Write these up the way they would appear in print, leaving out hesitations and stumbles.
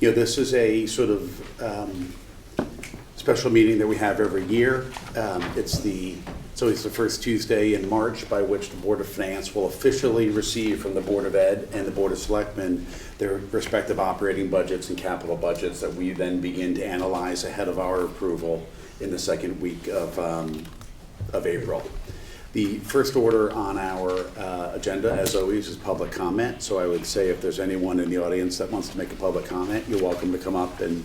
This is a sort of special meeting that we have every year. It's always the first Tuesday in March, by which the Board of Finance will officially receive from the Board of Ed and the Board of Selectmen their respective operating budgets and capital budgets that we then begin to analyze ahead of our approval in the second week of April. The first order on our agenda, as always, is public comment. So I would say if there's anyone in the audience that wants to make a public comment, you're welcome to come up and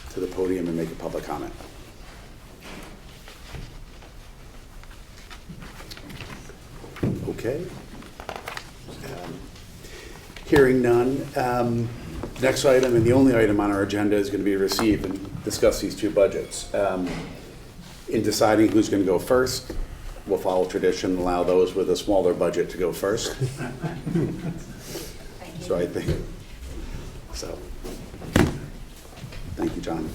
to the podium and make a public comment. Okay. Hearing none. Next item, and the only item on our agenda, is going to be receive and discuss these two budgets. In deciding who's going to go first, we'll follow tradition, allow those with a smaller budget to go first. So I think, thank you, John.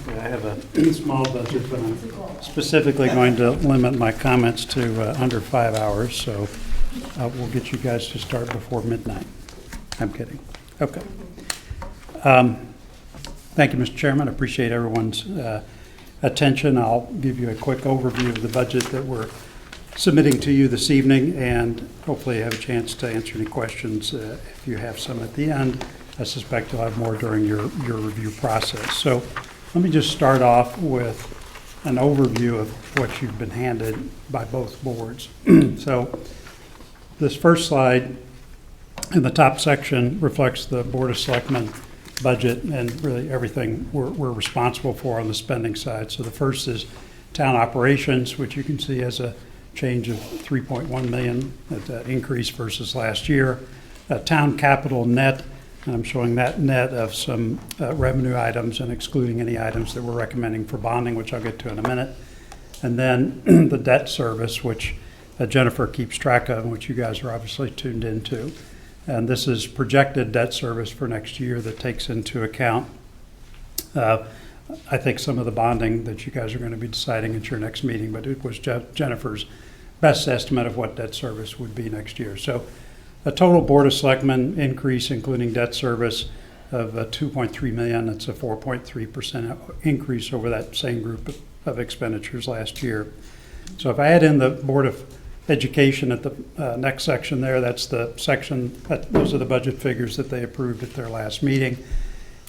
I have a small budget, but I'm specifically going to limit my comments to under 5 hours, so we'll get you guys to start before midnight. I'm kidding. Okay. Thank you, Mr. Chairman. I appreciate everyone's attention. I'll give you a quick overview of the budget that we're submitting to you this evening, and hopefully have a chance to answer any questions if you have some at the end. I suspect you'll have more during your review process. So let me just start off with an overview of what you've been handed by both boards. So this first slide in the top section reflects the Board of Selectmen budget and really everything we're responsible for on the spending side. So the first is town operations, which you can see has a change of $3.1 million, that increase versus last year. Town capital net, and I'm showing that net of some revenue items and excluding any items that we're recommending for bonding, which I'll get to in a minute. And then the debt service, which Jennifer keeps track of, and which you guys are obviously tuned into. And this is projected debt service for next year that takes into account, I think, some of the bonding that you guys are going to be deciding at your next meeting, but it was Jennifer's best estimate of what debt service would be next year. So a total Board of Selectmen increase, including debt service, of $2.3 million. That's a 4.3% increase over that same group of expenditures last year. So if I add in the Board of Education at the next section there, that's the section, those are the budget figures that they approved at their last meeting.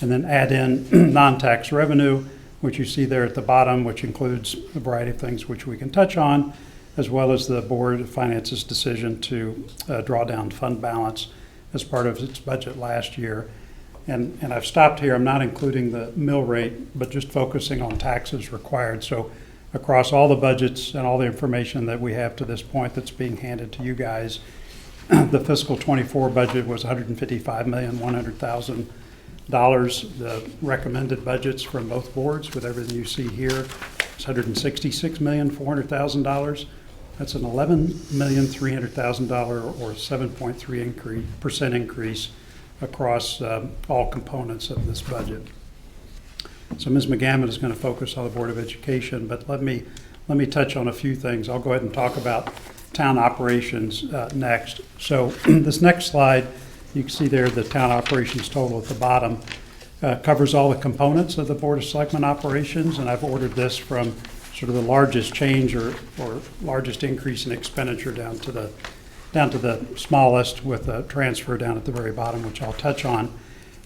And then add in non-tax revenue, which you see there at the bottom, which includes a variety of things which we can touch on, as well as the Board of Finance's decision to draw down fund balance as part of its budget last year. And I've stopped here. I'm not including the mill rate, but just focusing on taxes required. So across all the budgets and all the information that we have to this point that's being handed to you guys, the fiscal 24 budget was $155,100,000. The recommended budgets from both boards, with everything you see here, is $166,400,000. That's an $11,300,000 or 7.3% increase across all components of this budget. So Ms. McGammon is going to focus on the Board of Education, but let me touch on a few things. I'll go ahead and talk about town operations next. So this next slide, you can see there the town operations total at the bottom covers all the components of the Board of Selectmen operations, and I've ordered this from sort of the largest change or largest increase in expenditure down to the smallest, with a transfer down at the very bottom, which I'll touch on.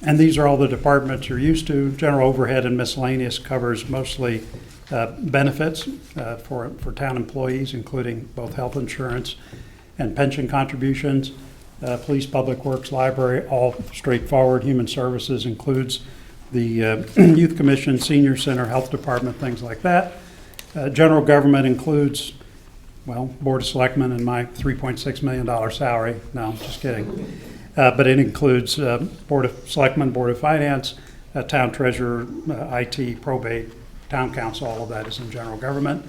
And these are all the departments you're used to. General overhead and miscellaneous covers mostly benefits for town employees, including both health insurance and pension contributions. Police, public works, library, all straightforward. Human services includes the youth commission, senior center, health department, things like that. General government includes, well, Board of Selectmen and my $3.6 million salary. No, I'm just kidding. But it includes Board of Selectmen, Board of Finance, town treasurer, IT, probate, town council, all of that is in general government.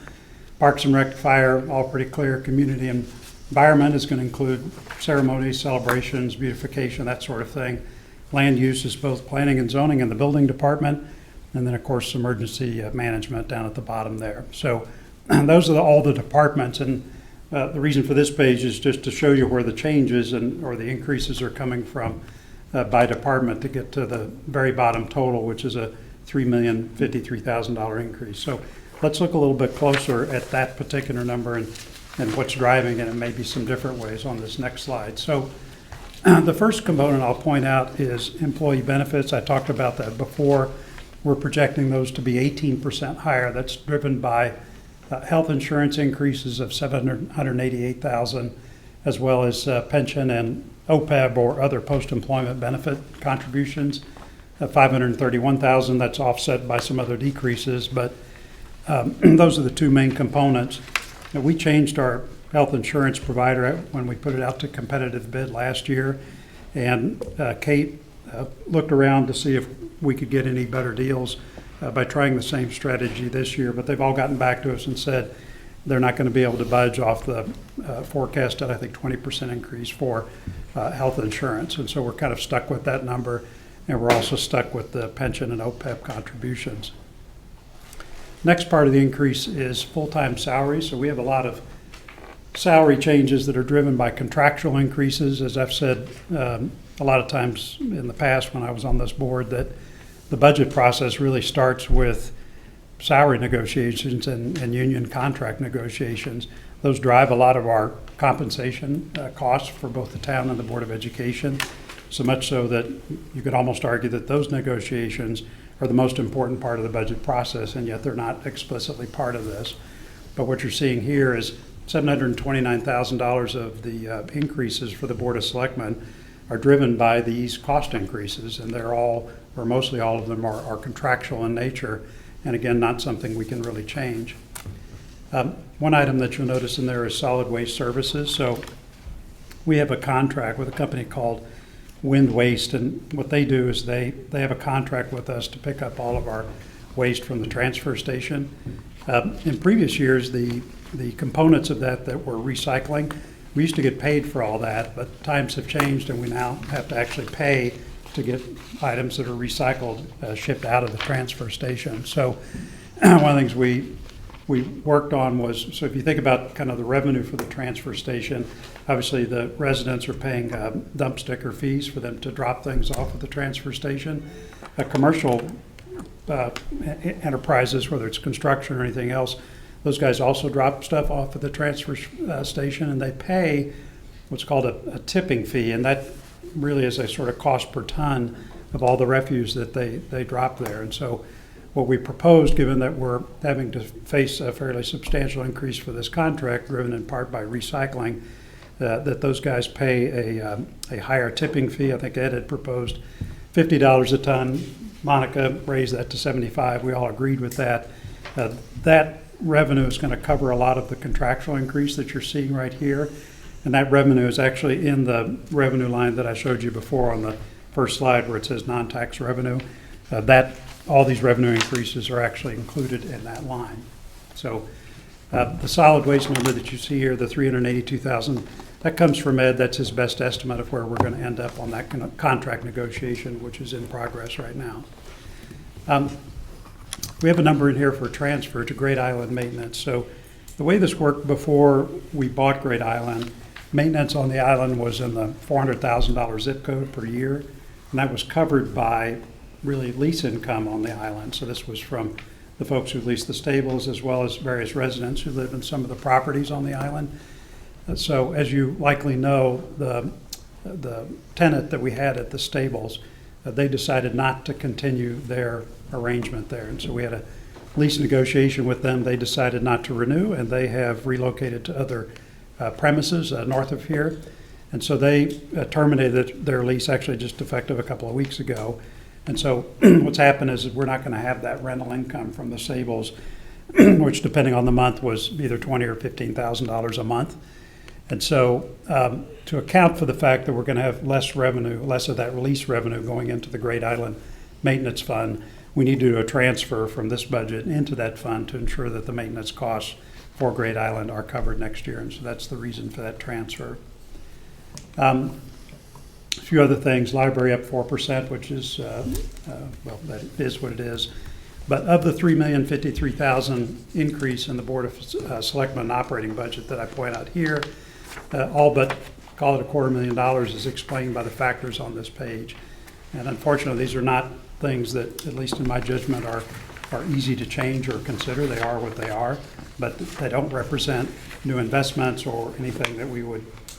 Parks and Rec, fire, all pretty clear. Community and environment is going to include ceremonies, celebrations, beautification, that sort of thing. Land use is both planning and zoning and the building department. And then, of course, emergency management down at the bottom there. So those are all the departments. And the reason for this page is just to show you where the changes or the increases are coming from. by department to get to the very bottom total, which is a $3,053,000 increase. So let's look a little bit closer at that particular number and what's driving it, and maybe some different ways on this next slide. So the first component I'll point out is employee benefits. I talked about that before. We're projecting those to be 18% higher. That's driven by health insurance increases of $788,000, as well as pension and OPEB or other post-employment benefit contributions of $531,000. That's offset by some other decreases, but those are the two main components. Now, we changed our health insurance provider when we put it out to competitive bid last year, and Kate looked around to see if we could get any better deals by trying the same strategy this year, but they've all gotten back to us and said they're not going to be able to budge off the forecasted, I think, 20% increase for health insurance. And so we're kind of stuck with that number, and we're also stuck with the pension and OPEB contributions. Next part of the increase is full-time salaries. So we have a lot of salary changes that are driven by contractual increases. As I've said a lot of times in the past when I was on this board, that the budget process really starts with salary negotiations and union contract negotiations. Those drive a lot of our compensation costs for both the town and the Board of Education, so much so that you could almost argue that those negotiations are the most important part of the budget process, and yet they're not explicitly part of this. But what you're seeing here is $729,000 of the increases for the Board of Selectmen are driven by these cost increases, and they're all, or mostly all of them, are contractual in nature, and again, not something we can really change. One item that you'll notice in there is solid waste services. So we have a contract with a company called Wind Waste, and what they do is they have a contract with us to pick up all of our waste from the transfer station. In previous years, the components of that were recycling, we used to get paid for all that, but times have changed and we now have to actually pay to get items that are recycled shipped out of the transfer station. So one of the things we worked on was, so if you think about kind of the revenue for the transfer station, obviously the residents are paying dump sticker fees for them to drop things off at the transfer station. Commercial enterprises, whether it's construction or anything else, those guys also drop stuff off at the transfer station, and they pay what's called a tipping fee, and that really is a sort of cost per ton of all the refuse that they drop there. And so what we proposed, given that we're having to face a fairly substantial increase for this contract, driven in part by recycling, that those guys pay a higher tipping fee. I think Ed had proposed $50 a ton. Monica raised that to $75. We all agreed with that. That revenue is going to cover a lot of the contractual increase that you're seeing right here. And that revenue is actually in the revenue line that I showed you before on the first slide where it says non-tax revenue. All these revenue increases are actually included in that line. So the solid waste number that you see here, the $382,000, that comes from Ed. That's his best estimate of where we're going to end up on that contract negotiation, which is in progress right now. We have a number in here for transfer to Great Island maintenance. So the way this worked before we bought Great Island, maintenance on the island was in the $400,000 zip code per year, and that was covered by really lease income on the island. So this was from the folks who leased the stables as well as various residents who live in some of the properties on the island. So as you likely know, the tenant that we had at the stables, they decided not to continue their arrangement there. And so we had a lease negotiation with them. They decided not to renew, and they have relocated to other premises north of here. And so they terminated their lease, actually just effective a couple of weeks ago. And so what's happened is that we're not going to have that rental income from the stables, which depending on the month was either $20,000 or $15,000 a month. And so to account for the fact that we're going to have less of that release revenue going into the Great Island Maintenance Fund, we need to do a transfer from this budget into that fund to ensure that the maintenance costs for Great Island are covered next year. And so that's the reason for that transfer. A few other things, library up 4%, which is, well, that is what it is. But of the $3,053,000 increase in the Board of Selectmen operating budget that I point out here, all but call it $250,000, is explained by the factors on this page. And unfortunately, these are not things that, at least in my judgment, are easy to change or consider. They are what they are, but they don't represent new investments or anything that we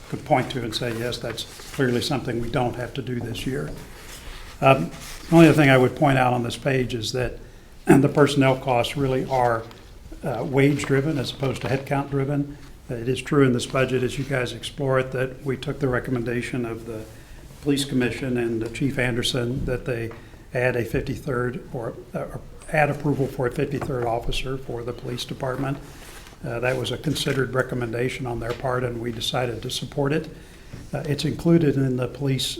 could point to and say, yes, that's clearly something we don't have to do this year. The only other thing I would point out on this page is that the personnel costs really are wage-driven as opposed to headcount-driven. It is true in this budget, as you guys explore it, that we took the recommendation of the Police Commission and Chief Anderson that they add a 53rd or add approval for a 53rd officer for the police department. That was a considered recommendation on their part, and we decided to support it. It's included in the police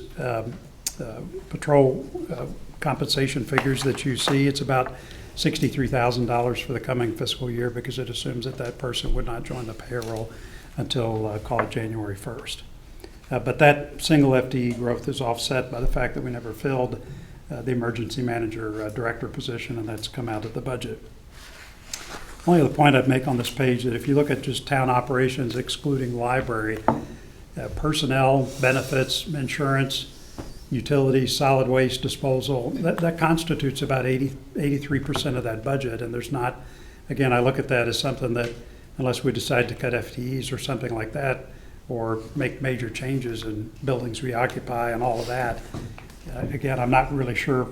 patrol compensation figures that you see. It's about $63,000 for the coming fiscal year because it assumes that that person would not join the payroll until call it January 1st. But that single FTE growth is offset by the fact that we never filled the emergency manager director position, and that's come out of the budget. Only other point I'd make on this page that if you look at just town operations excluding library, personnel, benefits, insurance, utilities, solid waste disposal, that constitutes about 83% of that budget. And there's not, again, I look at that as something that unless we decide to cut FTEs or something like that, or make major changes in buildings we occupy and all of that, again, I'm not really sure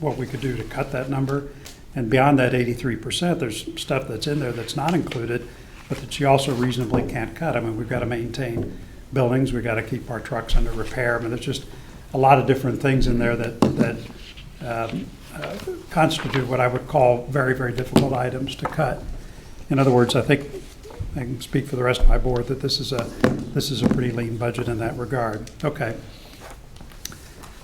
what we could do to cut that number. And beyond that 83%, there's stuff that's in there that's not included, but that you also reasonably can't cut. I mean, we've got to maintain buildings, we've got to keep our trucks under repair. I mean, there's just a lot of different things in there that constitute what I would call very, very difficult items to cut. In other words, I think I can speak for the rest of my board that this is a pretty lean budget in that regard. Okay.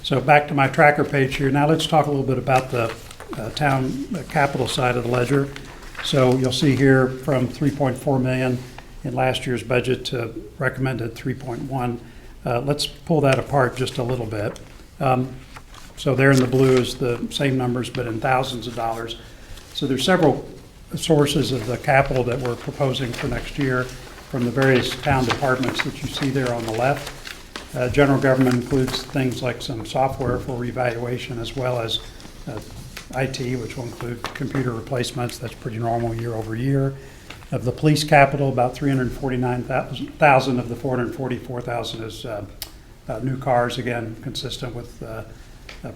So back to my tracker page here. Now let's talk a little bit about the town capital side of the ledger. So you'll see here from $3.4 million in last year's budget to recommended $3.1. Let's pull that apart just a little bit. So there in the blue is the same numbers, but in thousands of dollars. So there's several sources of the capital that we're proposing for next year from the various town departments that you see there on the left. General government includes things like some software for revaluation as well as IT, which will include computer replacements. That's pretty normal year over year. Of the police capital, about $349,000 of the $444,000 is new cars, again, consistent with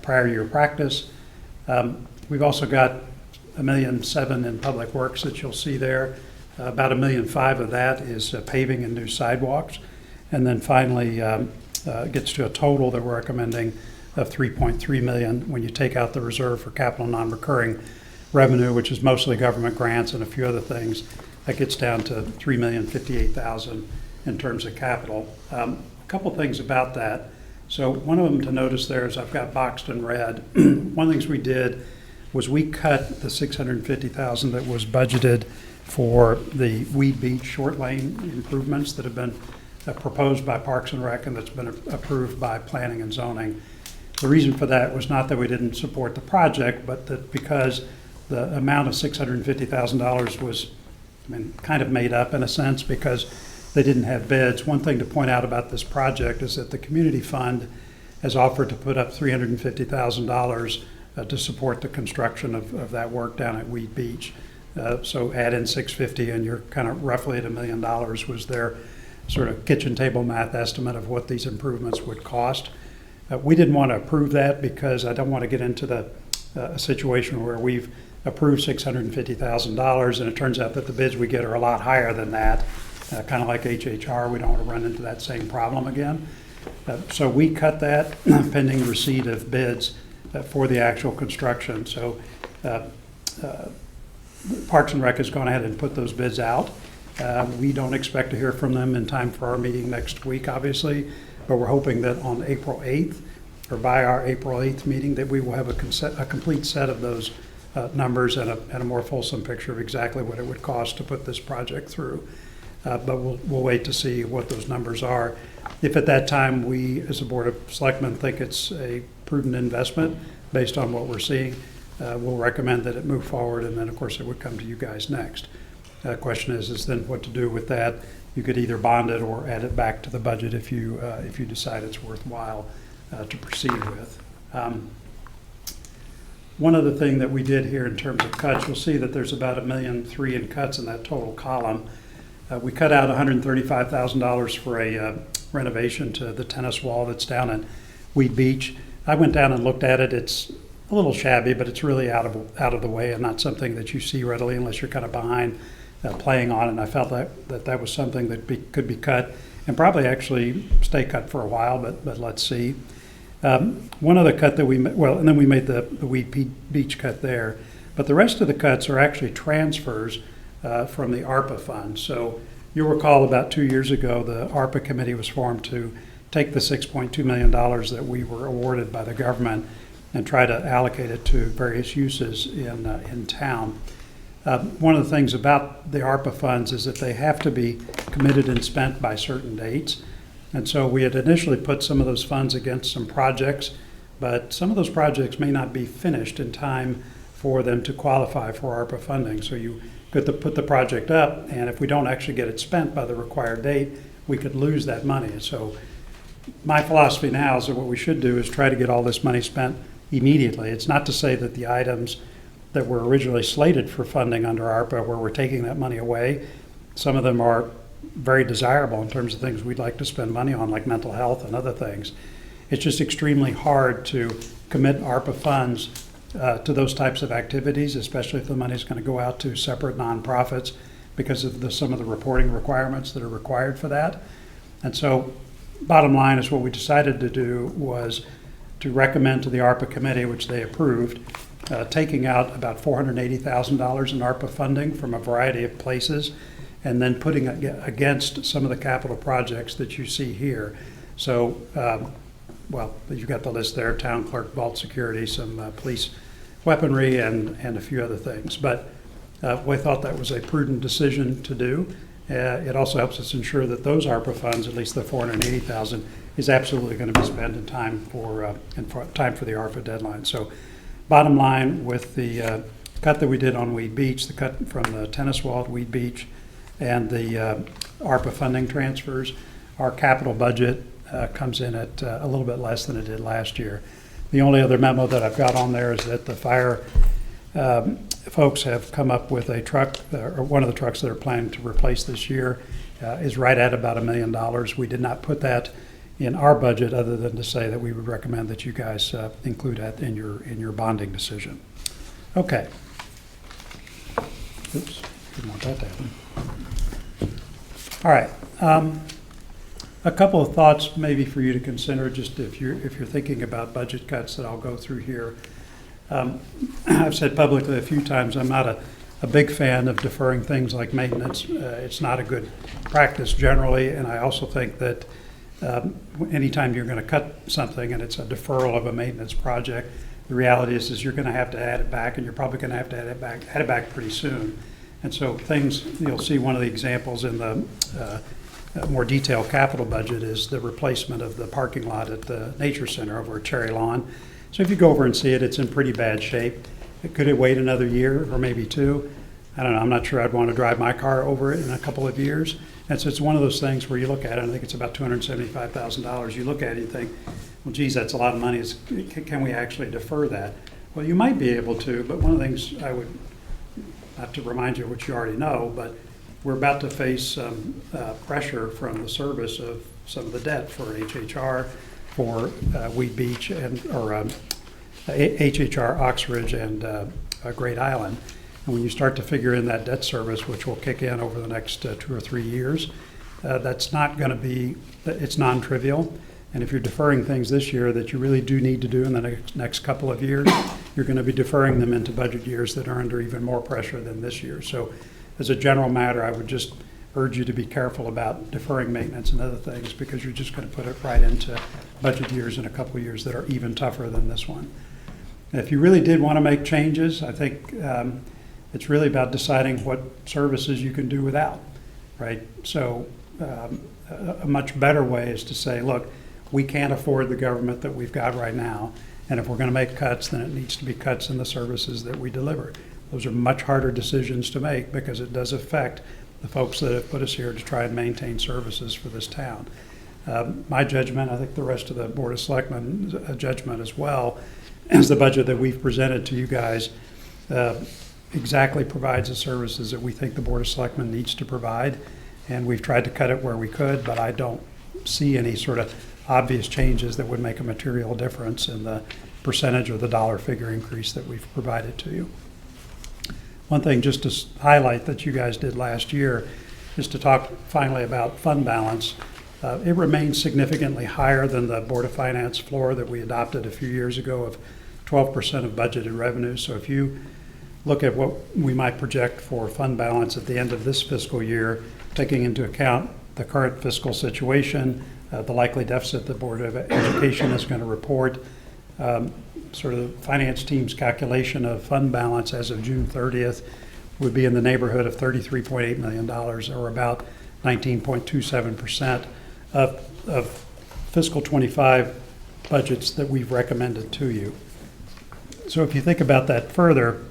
prior year practice. We've also got $1.7 million in public works that you'll see there. About $1.5 million of that is paving and new sidewalks. And then finally, gets to a total that we're recommending of $3.3 million when you take out the reserve for capital non-recurring revenue, which is mostly government grants and a few other things. That gets down to $3,058,000 in terms of capital. A couple things about that. So one of them to notice there is I've got boxed in red. One of the things we did was we cut the $650,000 that was budgeted for the Weed Beach short lane improvements that have been proposed by Parks and Rec and that's been approved by Planning and Zoning. The reason for that was not that we didn't support the project, but that because the amount of $650,000 was kind of made up in a sense because they didn't have bids. One thing to point out about this project is that the community fund has offered to put up $350,000 to support the construction of that work down at Weed Beach. So add in $650 and you're kind of roughly at $1 million was their sort of kitchen table math estimate of what these improvements would cost. We didn't want to approve that because I don't want to get into a situation where we've approved $650,000 and it turns out that the bids we get are a lot higher than that. Kind of like HHR, we don't want to run into that same problem again. So we cut that pending receipt of bids for the actual construction. So Parks and Rec has gone ahead and put those bids out. We don't expect to hear from them in time for our meeting next week, obviously, but we're hoping that on April 8th, or by our April 8th meeting, that we will have a complete set of those numbers and a more fulsome picture of exactly what it would cost to put this project through. But we'll wait to see what those numbers are. If at that time we, as a Board of Selectmen, think it's a prudent investment based on what we're seeing, we'll recommend that it move forward, and then of course it would come to you guys next. The question is then what to do with that you could either bond it or add it back to the budget if you decide it's worthwhile to proceed with. One other thing that we did here in terms of cuts, you'll see that there's about $1.3 million in cuts in that total column. We cut out $135,000 for a renovation to the tennis wall that's down in Weed Beach. I went down and looked at it. It's a little shabby, but it's really out of the way and not something that you see readily unless you're kind of behind playing on it. And I felt that was something that could be cut and probably actually stay cut for a while, but let's see. One other cut that and then we made the Weed Beach cut there. But the rest of the cuts are actually transfers from the ARPA fund. So you'll recall about 2 years ago, the ARPA committee was formed to take the $6.2 million that we were awarded by the government and try to allocate it to various uses in town. One of the things about the ARPA funds is that they have to be committed and spent by certain dates. And so we had initially put some of those funds against some projects, but some of those projects may not be finished in time for them to qualify for ARPA funding. So you could put the project up, and if we don't actually get it spent by the required date, we could lose that money. So my philosophy now is that what we should do is try to get all this money spent immediately. It's not to say that the items that were originally slated for funding under ARPA, where we're taking that money away, some of them are very desirable in terms of things we'd like to spend money on, like mental health and other things. It's just extremely hard to commit ARPA funds to those types of activities, especially if the money is going to go out to separate nonprofits because of some of the reporting requirements that are required for that. And so bottom line is what we decided to do was to recommend to the ARPA committee, which they approved, taking out about $480,000 in ARPA funding from a variety of places and then putting against some of the capital projects that you see here. So, you've got the list there: town clerk, vault security, some police weaponry, and a few other things. But we thought that was a prudent decision to do. It also helps us ensure that those ARPA funds, at least the $480,000, is absolutely going to be spent in time for the ARPA deadline. So, bottom line, with the cut that we did on Weed Beach, the cut from the tennis wall at Weed Beach, and the ARPA funding transfers, our capital budget comes in at a little bit less than it did last year. The only other memo that I've got on there is that the fire folks have come up with a truck, or one of the trucks that are planning to replace this year is right at about $1 million. We did not put that in our budget other than to say that we would recommend that you guys include that in your bonding decision. Okay. Oops, didn't want that to happen. All right. A couple of thoughts maybe for you to consider, just if you're thinking about budget cuts that I'll go through here. I've said publicly a few times I'm not a big fan of deferring things like maintenance. It's not a good practice generally, and I also think that anytime you're going to cut something and it's a deferral of a maintenance project, the reality is you're going to have to add it back, and you're probably going to have to add it back pretty soon. And so you'll see one of the examples in the more detailed capital budget is the replacement of the parking lot at the Nature Center over at Cherry Lawn. So if you go over and see it, it's in pretty bad shape. Could it wait another year or maybe two? I don't know. I'm not sure I'd want to drive my car over it in a couple of years. And so it's one of those things where you look at it, and I think it's about $275,000. You look at it and you think, well, geez, that's a lot of money. Can we actually defer that? Well, you might be able to, but one of the things I would have to remind you, which you already know, but we're about to face some pressure from the service of some of the debt for HHR, for Weed Beach, or HHR, Oxbridge, and Great Island. And when you start to figure in that debt service, which will kick in over the next 2 or 3 years, that's not going to be, it's non-trivial. And if you're deferring things this year that you really do need to do in the next couple of years, you're going to be deferring them into budget years that are under even more pressure than this year. So as a general matter, I would just urge you to be careful about deferring maintenance and other things, because you're just going to put it right into budget years in a couple of years that are even tougher than this one. And if you really did want to make changes, I think it's really about deciding what services you can do without, right? So a much better way is to say, look, we can't afford the government that we've got right now, and if we're going to make cuts, then it needs to be cuts in the services that we deliver. Those are much harder decisions to make because it does affect the folks that have put us here to try and maintain services for this town. My judgment, I think the rest of the Board of Selectmen's judgment as well, is the budget that we've presented to you guys exactly provides the services that we think the Board of Selectmen needs to provide. And we've tried to cut it where we could, but I don't see any sort of obvious changes that would make a material difference in the percentage or the dollar figure increase that we've provided to you. One thing just to highlight that you guys did last year is to talk finally about fund balance. It remains significantly higher than the Board of Finance floor that we adopted a few years ago of 12% of budgeted revenue. So if you look at what we might project for fund balance at the end of this fiscal year, taking into account the current fiscal situation, the likely deficit the Board of Education is going to report, sort of the finance team's calculation of fund balance as of June 30th would be in the neighborhood of $33.8 million, or about 19.27% of fiscal 25 budgets that we've recommended to you. So if you think about that further,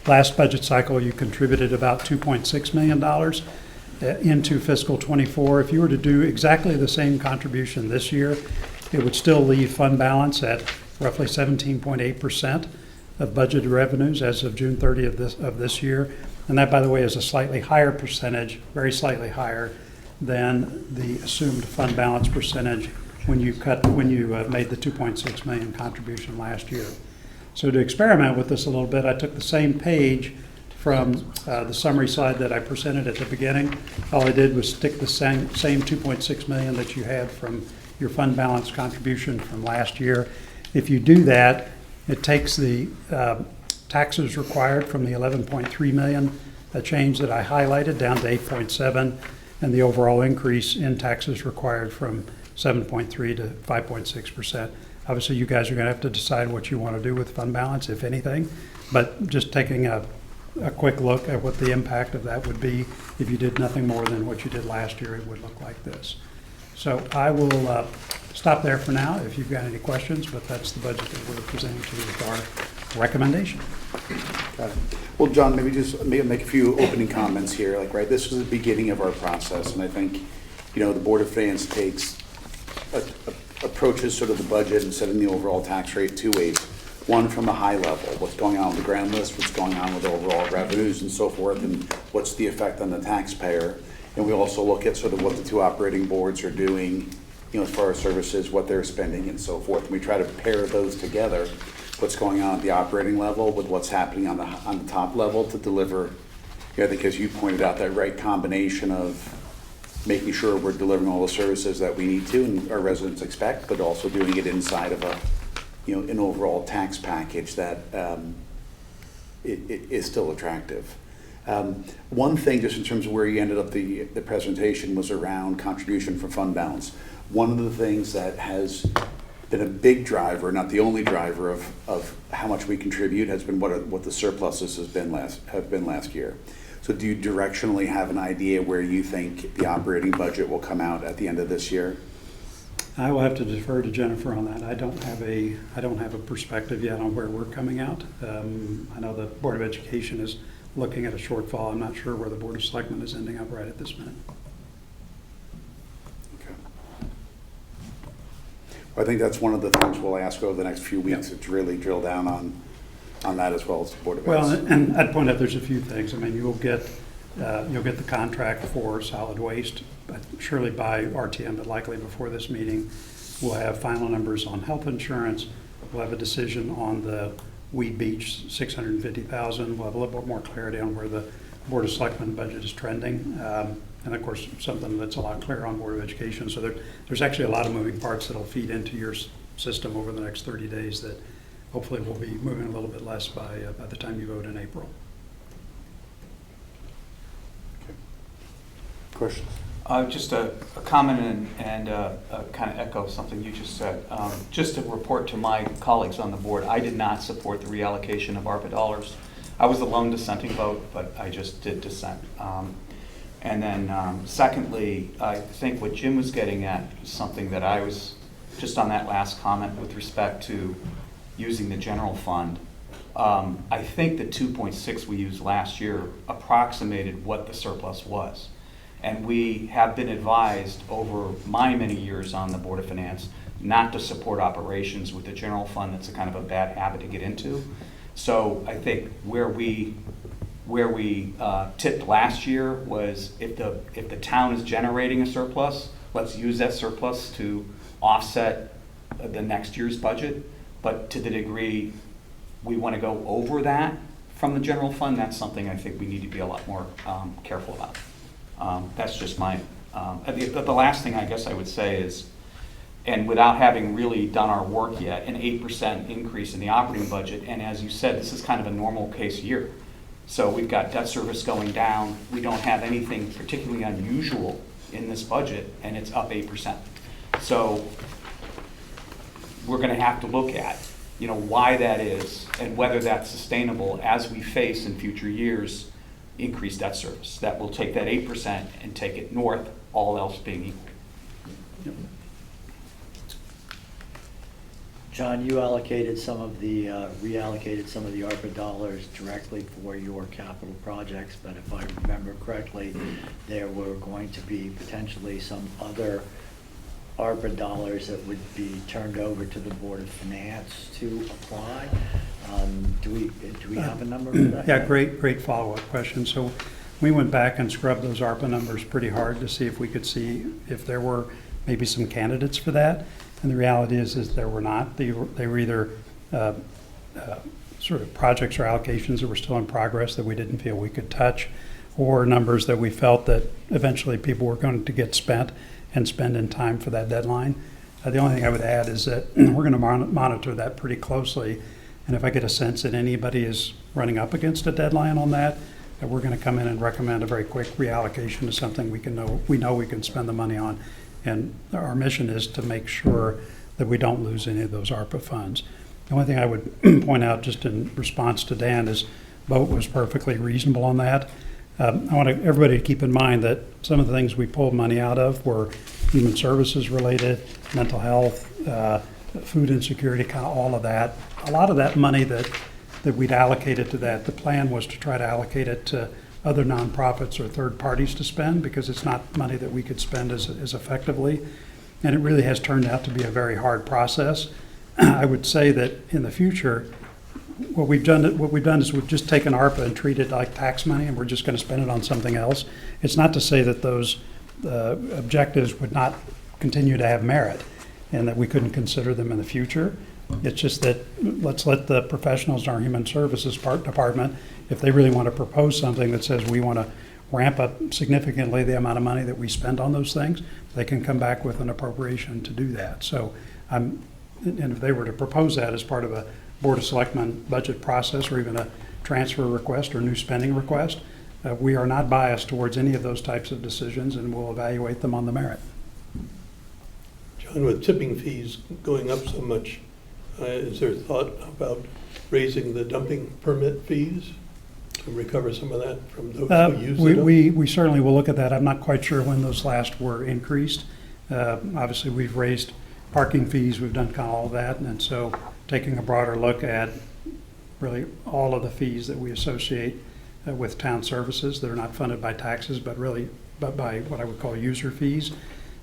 last budget cycle you contributed about $2.6 million into fiscal 24. If you were to do exactly the same contribution this year, it would still leave fund balance at roughly 17.8% of budgeted revenues as of June 30th of this year. And that, by the way, is a slightly higher percentage, very slightly higher than the assumed fund balance percentage when you made the 2.6 million contribution last year. So to experiment with this a little bit, I took the same page from the summary slide that I presented at the beginning. All I did was stick the same 2.6 million that you had from your fund balance contribution from last year. If you do that, it takes the taxes required from the 11.3 million, a change that I highlighted, down to 8.7, and the overall increase in taxes required from 7.3 to 5.6%. Obviously, you guys are going to have to decide what you want to do with fund balance, if anything, but just taking a quick look at what the impact of that would be if you did nothing more than what you did last year, it would look like this. So I will stop there for now if you've got any questions, but that's the budget that we're presenting to you with our recommendation. Got it. Well, John, maybe make a few opening comments here. Right, this was the beginning of our process, and I think, the Board of Finance approaches sort of the budget and setting the overall tax rate two ways. One, from a high level, what's going on with the ground list, what's going on with overall revenues and so forth, and what's the effect on the taxpayer. And we also look at sort of what the two operating boards are doing, as far as services, what they're spending and so forth. And we try to pair those together, what's going on at the operating level with what's happening on the top level to deliver, I think as you pointed out, that right combination of making sure we're delivering all the services that we need to and our residents expect, but also doing it inside of an overall tax package that it is still attractive. One thing, just in terms of where you ended up the presentation, was around contribution for fund balance. One of the things that has been a big driver, not the only driver of how much we contribute, has been what the surpluses have been last year. So do you directionally have an idea where you think the operating budget will come out at the end of this year? I will have to defer to Jennifer on that. I don't have a perspective yet on where we're coming out. I know the Board of Education is looking at a shortfall. I'm not sure where the Board of Selectmen is ending up right at this minute. Okay. Well, I think that's one of the things we'll ask over the next few weeks, to really drill down on that as well as the Board of Ed. Well, and I'd point out there's a few things. I mean, you'll get the contract for solid waste, but surely by RTM, but likely before this meeting. We'll have final numbers on health insurance. We'll have a decision on the Weed Beach, $650,000. We'll have a little bit more clarity on where the Board of Selectmen budget is trending. And of course, something that's a lot clearer on Board of Education. So there's actually a lot of moving parts that'll feed into your system over the next 30 days that hopefully will be moving a little bit less by the time you vote in April. Okay. Questions? Just a comment and kind of echo something you just said. Just to report to my colleagues on the board, I did not support the reallocation of ARPA dollars. I was the lone dissenting vote, but I just did dissent. And then secondly, I think what Jim was getting at is something that I was just on that last comment with respect to using the general fund. I think the 2.6 we used last year approximated what the surplus was. And we have been advised over my many years on the Board of Finance not to support operations with the general fund. That's a kind of a bad habit to get into. So I think where we tipped last year was if the town is generating a surplus, let's use that surplus to offset the next year's budget. But to the degree we want to go over that from the general fund, that's something I think we need to be a lot more careful about. That's just my, the last thing I guess I would say is, and without having really done our work yet, an 8% increase in the operating budget, and as you said, this is kind of a normal case year. So we've got debt service going down, we don't have anything particularly unusual in this budget, and it's up 8%. So we're gonna have to look at, why that is and whether that's sustainable as we face in future years increased debt service. That will take that 8% and take it north, all else being equal. Yep. John, you allocated some of the, reallocated some of the ARPA dollars directly for your capital projects, but if I remember correctly, there were going to be potentially some other ARPA dollars that would be turned over to the Board of Finance to apply. Do we have a number for that? Yeah, great follow-up question. So we went back and scrubbed those ARPA numbers pretty hard to see if we could see if there were maybe some candidates for that. And the reality is there were not. They were either sort of projects or allocations that were still in progress that we didn't feel we could touch, or numbers that we felt that eventually people were going to get spent and spend in time for that deadline. The only thing I would add is that we're going to monitor that pretty closely. And if I get a sense that anybody is running up against a deadline on that we're going to come in and recommend a very quick reallocation to something we know we can spend the money on. And our mission is to make sure that we don't lose any of those ARPA funds. The only thing I would point out just in response to Dan is Boat was perfectly reasonable on that. I want everybody to keep in mind that some of the things we pulled money out of were human services related, mental health, food insecurity, kind of all of that. A lot of that money that we'd allocated to that, the plan was to try to allocate it to other nonprofits or third parties to spend, because it's not money that we could spend as effectively. And it really has turned out to be a very hard process. I would say that in the future, what we've done is we've just taken ARPA and treated it like tax money, and we're just going to spend it on something else. It's not to say that those objectives would not continue to have merit and that we couldn't consider them in the future. It's just that let's let the professionals in our human services department, if they really want to propose something that says we want to ramp up significantly the amount of money that we spend on those things, they can come back with an appropriation to do that. So, and if they were to propose that as part of a Board of Selectmen budget process, or even a transfer request or new spending request, we are not biased towards any of those types of decisions, and we'll evaluate them on the merit. John, with tipping fees going up so much, is there thought about raising the dumping permit fees to recover some of that from those who use it? We certainly will look at that. I'm not quite sure when those last were increased. Obviously, we've raised parking fees, we've done kind of all of that, and so taking a broader look at really all of the fees that we associate with town services that are not funded by taxes, but by what I would call user fees.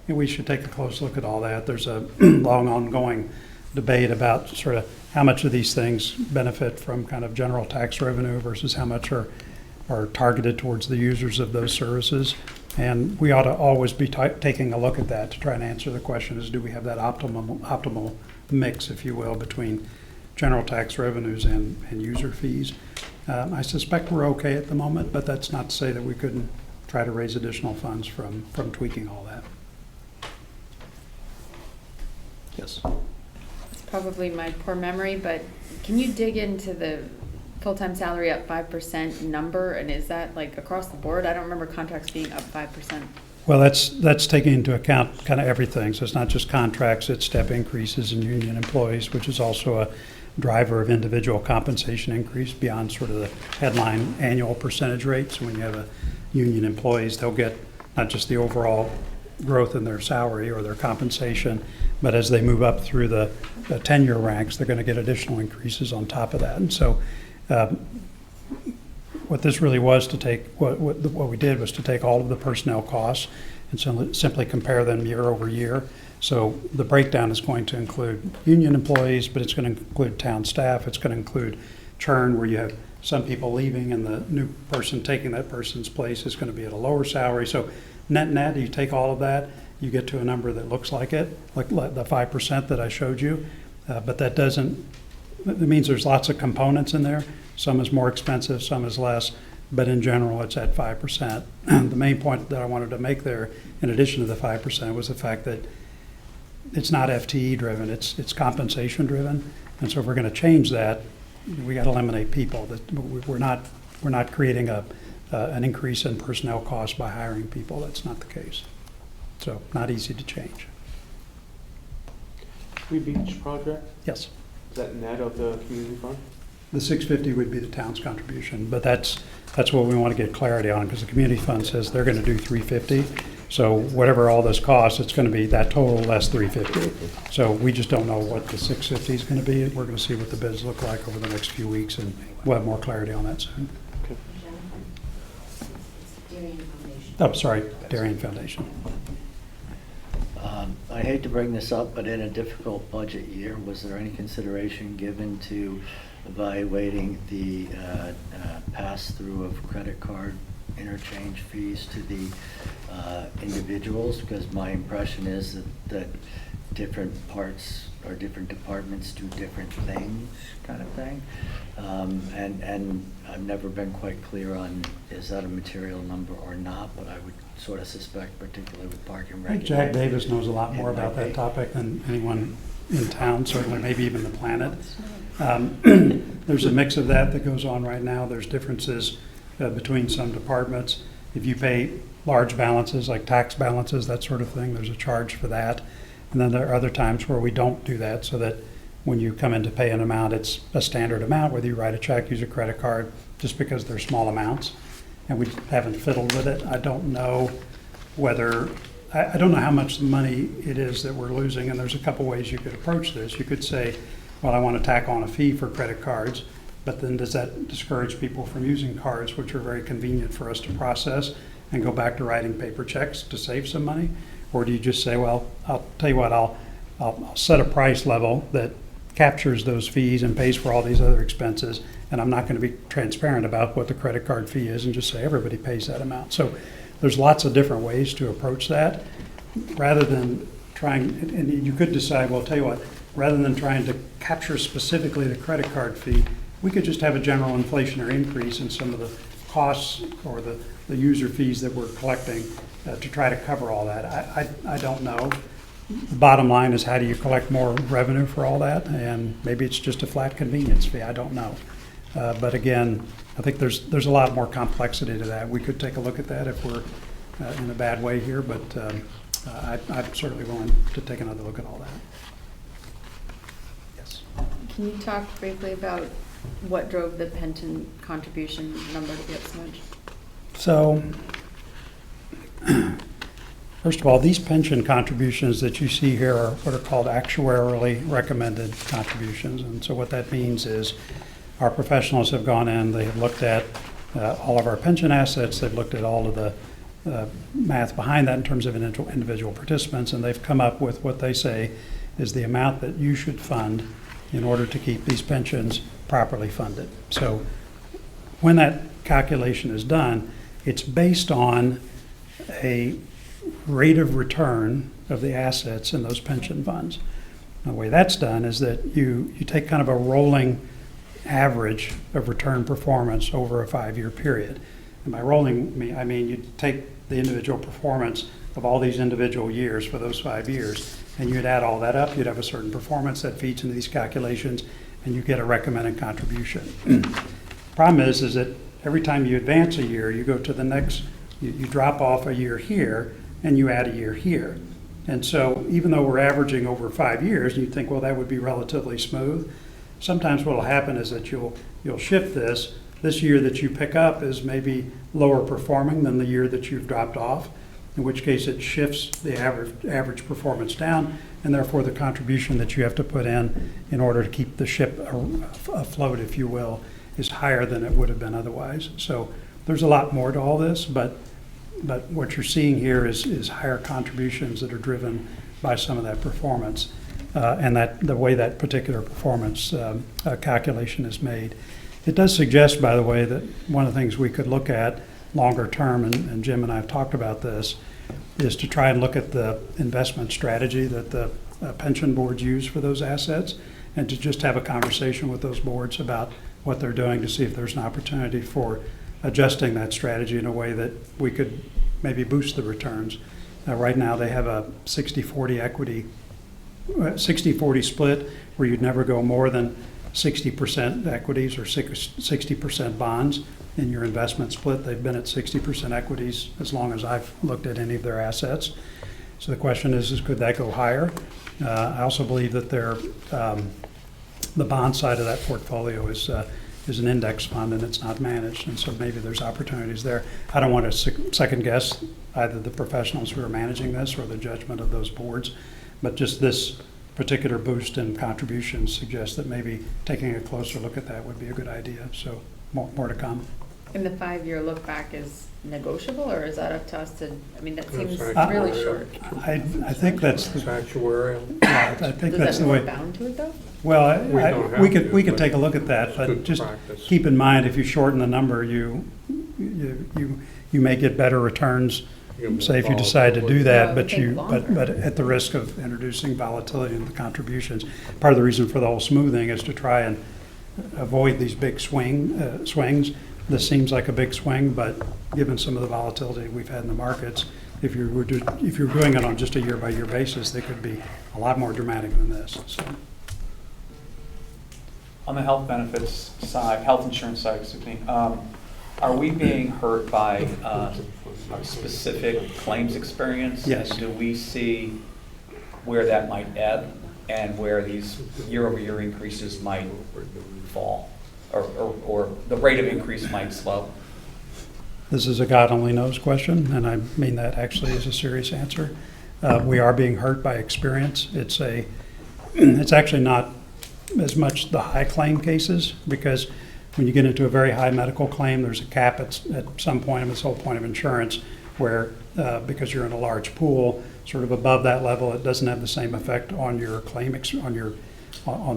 And we should take a close look at all that. There's a long ongoing debate about sort of how much of these things benefit from kind of general tax revenue versus how much are targeted towards the users of those services. And we ought to always be taking a look at that to try and answer the question is, do we have that optimal mix, if you will, between general tax revenues and user fees? I suspect we're okay at the moment, but that's not to say that we couldn't try to raise additional funds from tweaking all that. Yes. It's probably my poor memory, but can you dig into the full-time salary up 5% number, and is that like across the board? I don't remember contracts being up 5%. Well, that's taking into account kind of everything. So it's not just contracts, it's step increases in union employees, which is also a driver of individual compensation increase beyond sort of the headline annual percentage rate. So when you have a union employees, they'll get not just the overall growth in their salary or their compensation, But as they move up through the tenure ranks, they're going to get additional increases on top of that. And so what this really was to take, what we did was to take all of the personnel costs and simply compare them year over year. So the breakdown is going to include union employees, but it's going to include town staff. It's going to include churn, where you have some people leaving and the new person taking that person's place is going to be at a lower salary. So net, you take all of that, you get to a number that looks like it, like the 5% that I showed you. But that means there's lots of components in there. Some is more expensive, some is less, but in general, it's at 5%. The main point that I wanted to make there, in addition to the 5%, was the fact that it's not FTE driven, it's compensation driven. And so if we're going to change that, we got to eliminate people. That we're not creating an increase in personnel costs by hiring people. That's not the case. So not easy to change. Free Beach project, Yes. is that net of the community fund? The 650 would be the town's contribution, but that's what we want to get clarity on, because the community fund says they're going to do 350. So whatever all this costs, it's going to be that total less 350. So we just don't know what the 650 is going to be. We're going to see what the bids look like over the next few weeks, and we'll have more clarity on that soon. Okay. Oh, sorry, Darien Foundation. I hate to bring this up, but in a difficult budget year, was there any consideration given to evaluating the pass-through of credit card interchange fees to the individuals? Because my impression is that different parts or different departments do different things, kind of thing. And I've never been quite clear on, is that a material number or not, but I would sort of suspect, particularly with park and I think rec. Jack Davis knows a lot more It might about that be. topic than anyone in town, certainly, maybe even the planet. There's a mix of that goes on right now. There's differences between some departments. If you pay large balances, like tax balances, that sort of thing, there's a charge for that. And then there are other times where we don't do that, so that when you come in to pay an amount, it's a standard amount, whether you write a check, use a credit card, just because they're small amounts. And we haven't fiddled with it. I don't know I don't know how much money it is that we're losing, and there's a couple ways you could approach this. You could say, well, I want to tack on a fee for credit cards, but then does that discourage people from using cards, which are very convenient for us to process, and go back to writing paper checks to save some money? Or do you just say, well, I'll tell you what, I'll set a price level that captures those fees and pays for all these other expenses, and I'm not going to be transparent about what the credit card fee is, and just say everybody pays that amount. So there's lots of different ways to approach that, rather than trying, and you could decide, well, tell you what, rather than trying to capture specifically the credit card fee, we could just have a general inflationary increase in some of the costs or the user fees that we're collecting to try to cover all that. I don't know. The bottom line is, how do you collect more revenue for all that? And maybe it's just a flat convenience fee. I don't know. But again, I think there's a lot more complexity to that. We could take a look at that if we're in a bad way here, but I'm certainly willing to take another look at all that. Yes. Can you talk briefly about what drove the pension contribution number to be up so much? So, first of all, these pension contributions that you see here are what are called actuarially recommended contributions. And so what that means is our professionals have gone in, they have looked at all of our pension assets, they've looked at all of the math behind that in terms of individual participants, and they've come up with what they say is the amount that you should fund in order to keep these pensions properly funded. So when that calculation is done, it's based on a rate of return of the assets in those pension funds. The way that's done is that you take kind of a rolling average of return performance over a 5-year period. And by rolling, I mean you take the individual performance of all these individual years for those 5 years, and you'd add all that up, you'd have a certain performance that feeds into these calculations, and you get a recommended contribution. Problem is that every time you advance a year, you go to the next, you drop off a year here, and you add a year here. And so even though we're averaging over 5 years, you'd think, well, that would be relatively smooth. Sometimes what will happen is that you'll shift this. This year that you pick up is maybe lower performing than the year that you've dropped off, in which case it shifts the average performance down. and therefore the contribution that you have to put in order to keep the ship afloat, if you will, is higher than it would have been otherwise. So there's a lot more to all this, but what you're seeing here is higher contributions that are driven by some of that performance, and that the way that particular performance calculation is made. It does suggest, by the way, that one of the things we could look at longer term, and Jim and I have talked about this, is to try and look at the investment strategy that the pension boards use for those assets, and to just have a conversation with those boards about what they're doing to see if there's an opportunity for adjusting that strategy in a way that we could maybe boost the returns. Right now they have a 60-40 equity, 60-40 split where you'd never go more than 60% equities or 60% bonds in your investment split. They've been at 60% equities as long as I've looked at any of their assets. So the question is could that go higher? I also believe that the bond side of that portfolio is an index fund and it's not managed, and so maybe there's opportunities there. I don't want to second guess either the professionals who are managing this or the judgment of those boards, but just this particular boost in contributions suggests that maybe taking a closer look at that would be a good idea. So more to come. And the 5-year look back is negotiable, or is that up to us to, I mean, that seems It's really actuarial. short. I think that's It's the, actuarial. I think Does that's that the mean we're way. bound to it though? Well, We don't have we to, could but take a look at that, it's but good just practice. keep in mind, if you shorten the number, you may get better returns, say if you decide to do Yeah, that, it but would take you, longer. but at the risk of introducing volatility in the contributions. Part of the reason for the whole smoothing is to try and avoid these big swings. This seems like a big swing, but given some of the volatility we've had in the markets, if you're doing it on just a year-by-year basis, they could be a lot more dramatic than this. So. On the health benefits side, health insurance side, excuse me, are we being hurt by a specific claims experience? Yes. And do we see where that might ebb and where these year-over-year increases might fall? Or the rate of increase might slow? This is a God only knows question, and I mean that actually as a serious answer. We are being hurt by experience. It's actually not as much the high claim cases, because when you get into a very high medical claim, there's a cap at some point, and this whole point of insurance, where because you're in a large pool, sort of above that level, it doesn't have the same effect on your claim on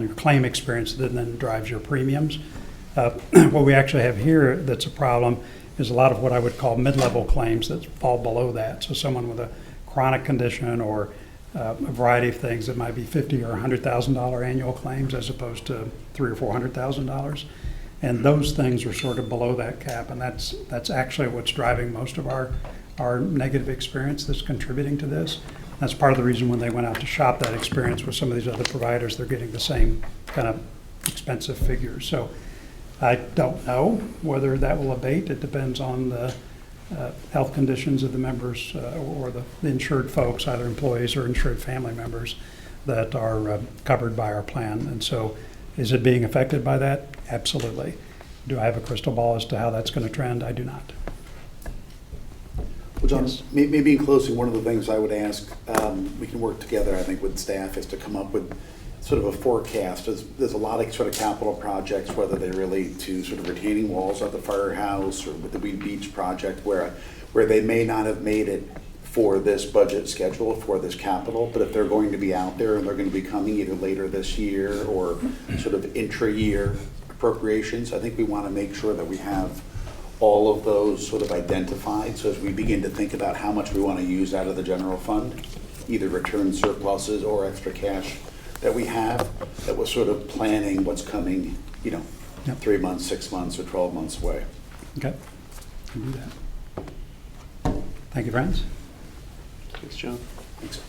your claim experience that then drives your premiums. What we actually have here that's a problem is a lot of what I would call mid-level claims that fall below that. So someone with a chronic condition or a variety of things that might be $50,000 or $100,000 annual claims as opposed to $300,000 or $400,000, and those things are sort of below that cap, and that's actually what's driving most of our negative experience that's contributing to this. That's part of the reason when they went out to shop that experience with some of these other providers, they're getting the same kind of expensive figures. So I don't know whether that will abate. It depends on the health conditions of the members or the insured folks, either employees or insured family members that are covered by our plan. And so is it being affected by that? Absolutely. Do I have a crystal ball as to how that's going to trend? I do not. Well, John, Yes. maybe in closing, one of the things I would ask, we can work together, I think, with staff, is to come up with sort of a forecast. There's a lot of sort of capital projects, whether they relate to sort of retaining walls at the firehouse or with the Weed Beach project, where they may not have made it for this budget schedule, for this capital, but if they're going to be out there and they're going to be coming either later this year or sort of intra-year appropriations, I think we want to make sure that we have all of those sort of identified, so as we begin to think about how much we want to use out of the general fund, either return surpluses or extra cash that we have, that we're sort of planning what's coming, Yep. 3 months, 6 months, or 12 months away. Okay, can do that. Thank you, friends. Thanks, John. Thanks.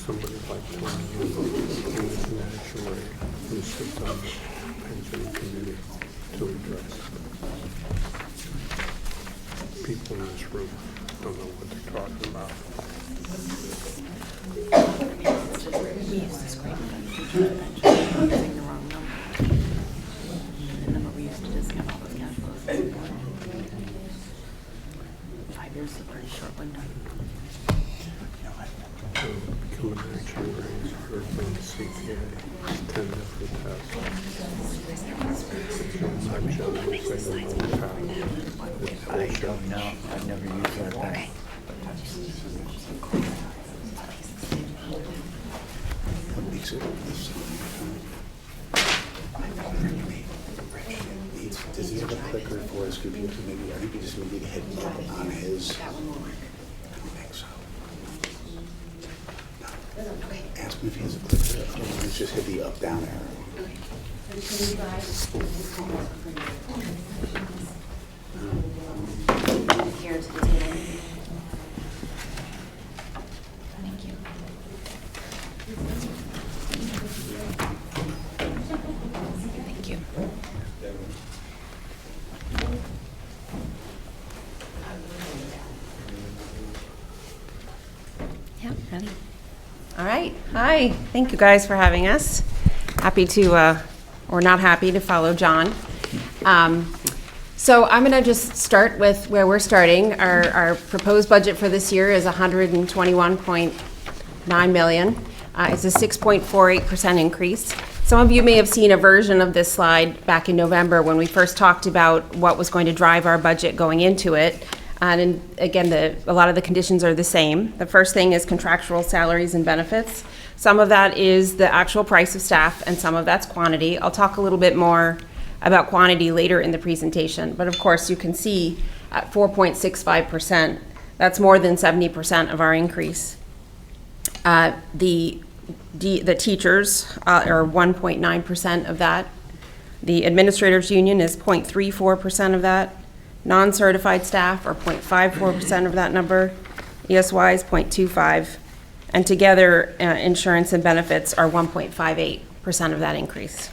Somebody like Tony, who is an actuary, who sits on the pension committee to address it. People in this room don't know what they're talking about. We used to scrape the using the wrong number. The number we used to discount all those cash flows. 5 years is a pretty short window. Become an actuary, or from the CPA, 10 different tests. I'm jealous, they don't know how. I don't know, I've never used that bank. What makes it? Does he have a clicker for his computer? Maybe, I think he just maybe hit on his. I don't think so. No. Ask him if he has a clicker. Otherwise, just hit the up down arrow. Here to the table. Thank you. Thank you. Yeah, ready. All right. Hi. Thank you guys for having us. Happy to, or not happy to follow John. So I'm going to just start with where we're starting. Our proposed budget for this year is $121.9 million. It's a 6.48% increase. Some of you may have seen a version of this slide back in November when we first talked about what was going to drive our budget going into it. And again, a lot of the conditions are the same. The first thing is contractual salaries and benefits. Some of that is the actual price of staff, and some of that's quantity. I'll talk a little bit more about quantity later in the presentation. But of course, you can see at 4.65%, that's more than 70% of our increase. The teachers are 1.9% of that. The administrators union is 0.34% of that. Non-certified staff are 0.54% of that number. ESY is 0.25. And together, insurance and benefits are 1.58% of that increase.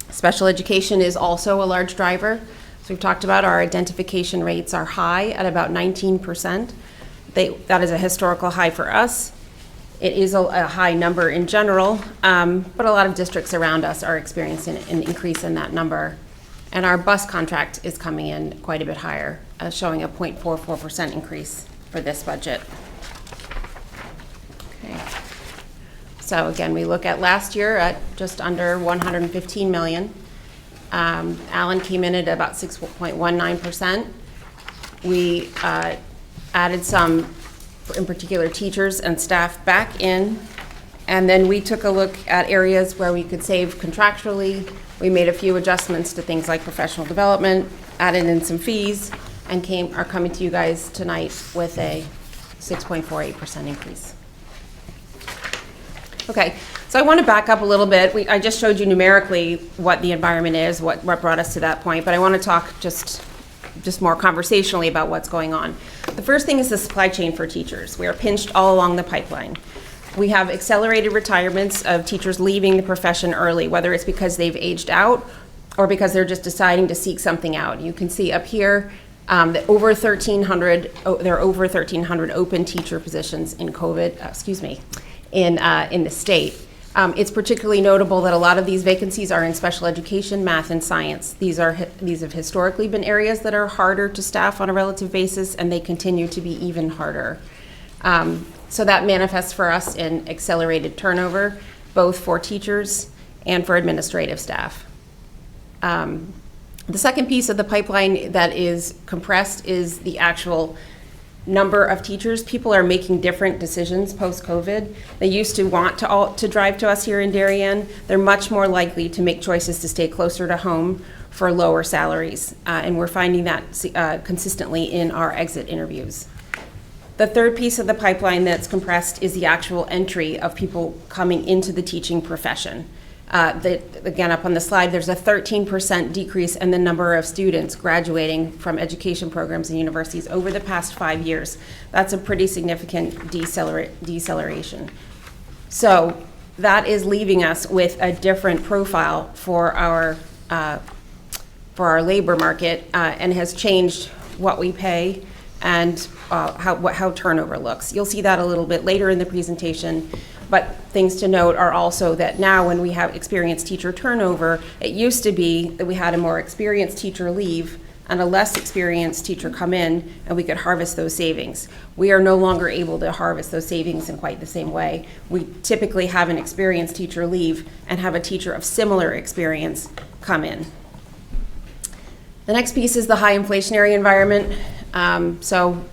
Special education is also a large driver. So we've talked about our identification rates are high at about 19%. That is a historical high for us. It is a high number in general, but a lot of districts around us are experiencing an increase in that number. And our bus contract is coming in quite a bit higher, showing a 0.44% increase for this budget. Okay. So again, we look at last year at just under 115 million. Allen came in at about 6.19%. We added some, in particular, teachers and staff back in. And then we took a look at areas where we could save contractually. We made a few adjustments to things like professional development, added in some fees, and are coming to you guys tonight with a 6.48% increase. Okay, so I want to back up a little bit. I just showed you numerically what the environment is, what brought us to that point, but I want to talk just more conversationally about what's going on. The first thing is the supply chain for teachers. We are pinched all along the pipeline. We have accelerated retirements of teachers leaving the profession early, whether it's because they've aged out or because they're just deciding to seek something out. You can see up here that there are over 1,300 open teacher positions in in the state. It's particularly notable that a lot of these vacancies are in special education, math, and science. These have historically been areas that are harder to staff on a relative basis, and they continue to be even harder. So that manifests for us in accelerated turnover, both for teachers and for administrative staff. The second piece of the pipeline that is compressed is the actual number of teachers. People are making different decisions post-COVID. They used to want to drive to us here in Darien. They're much more likely to make choices to stay closer to home for lower salaries. And we're finding that consistently in our exit interviews. The third piece of the pipeline that's compressed is the actual entry of people coming into the teaching profession. Again, up on the slide, there's a 13% decrease in the number of students graduating from education programs and universities over the past 5 years. That's a pretty significant deceleration. So that is leaving us with a different profile for our labor market and has changed what we pay and how turnover looks. You'll see that a little bit later in the presentation. But things to note are also that now when we have experienced teacher turnover, it used to be that we had a more experienced teacher leave and a less experienced teacher come in, and we could harvest those savings. We are no longer able to harvest those savings in quite the same way. We typically have an experienced teacher leave and have a teacher of similar experience come in. The next piece is the high inflationary environment. So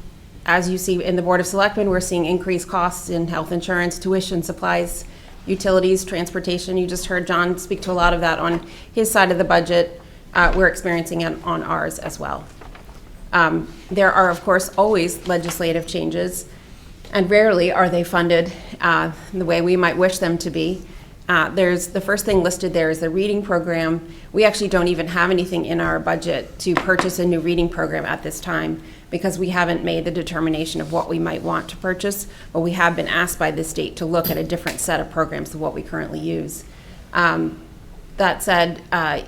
as you see in the Board of Selectmen, we're seeing increased costs in health insurance, tuition, supplies, utilities, transportation. You just heard John speak to a lot of that on his side of the budget. We're experiencing it on ours as well. There are, of course, always legislative changes, and rarely are they funded the way we might wish them to be. There's the first thing listed there is the reading program. We actually don't even have anything in our budget to purchase a new reading program at this time because we haven't made the determination of what we might want to purchase, but we have been asked by the state to look at a different set of programs than what we currently use. That said,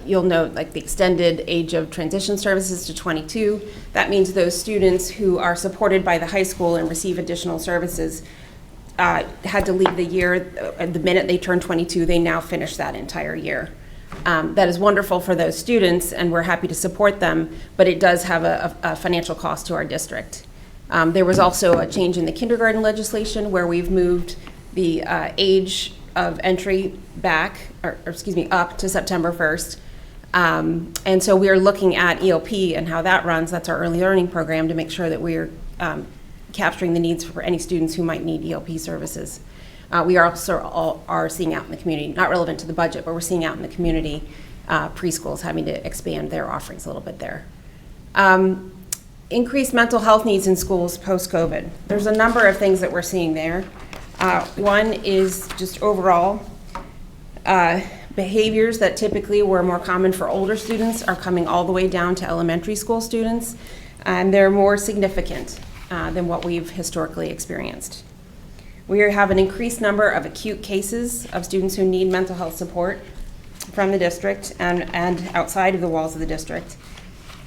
you'll note like the extended age of transition services to 22. That means those students who are supported by the high school and receive additional services had to leave the year, the minute they turn 22, they now finish that entire year. That is wonderful for those students, and we're happy to support them, but it does have a financial cost to our district. There was also a change in the kindergarten legislation where we've moved the age of entry back, up to September 1st. And so we're looking at ELP and how that runs. That's our early learning program to make sure that we're capturing the needs for any students who might need ELP services. We are also are seeing out in the community, not relevant to the budget, but we're seeing out in the community preschools having to expand their offerings a little bit there. Increased mental health needs in schools post-COVID. There's a number of things that we're seeing there. One is just overall behaviors that typically were more common for older students are coming all the way down to elementary school students, and they're more significant than what we've historically experienced. We have an increased number of acute cases of students who need mental health support from the district and outside of the walls of the district.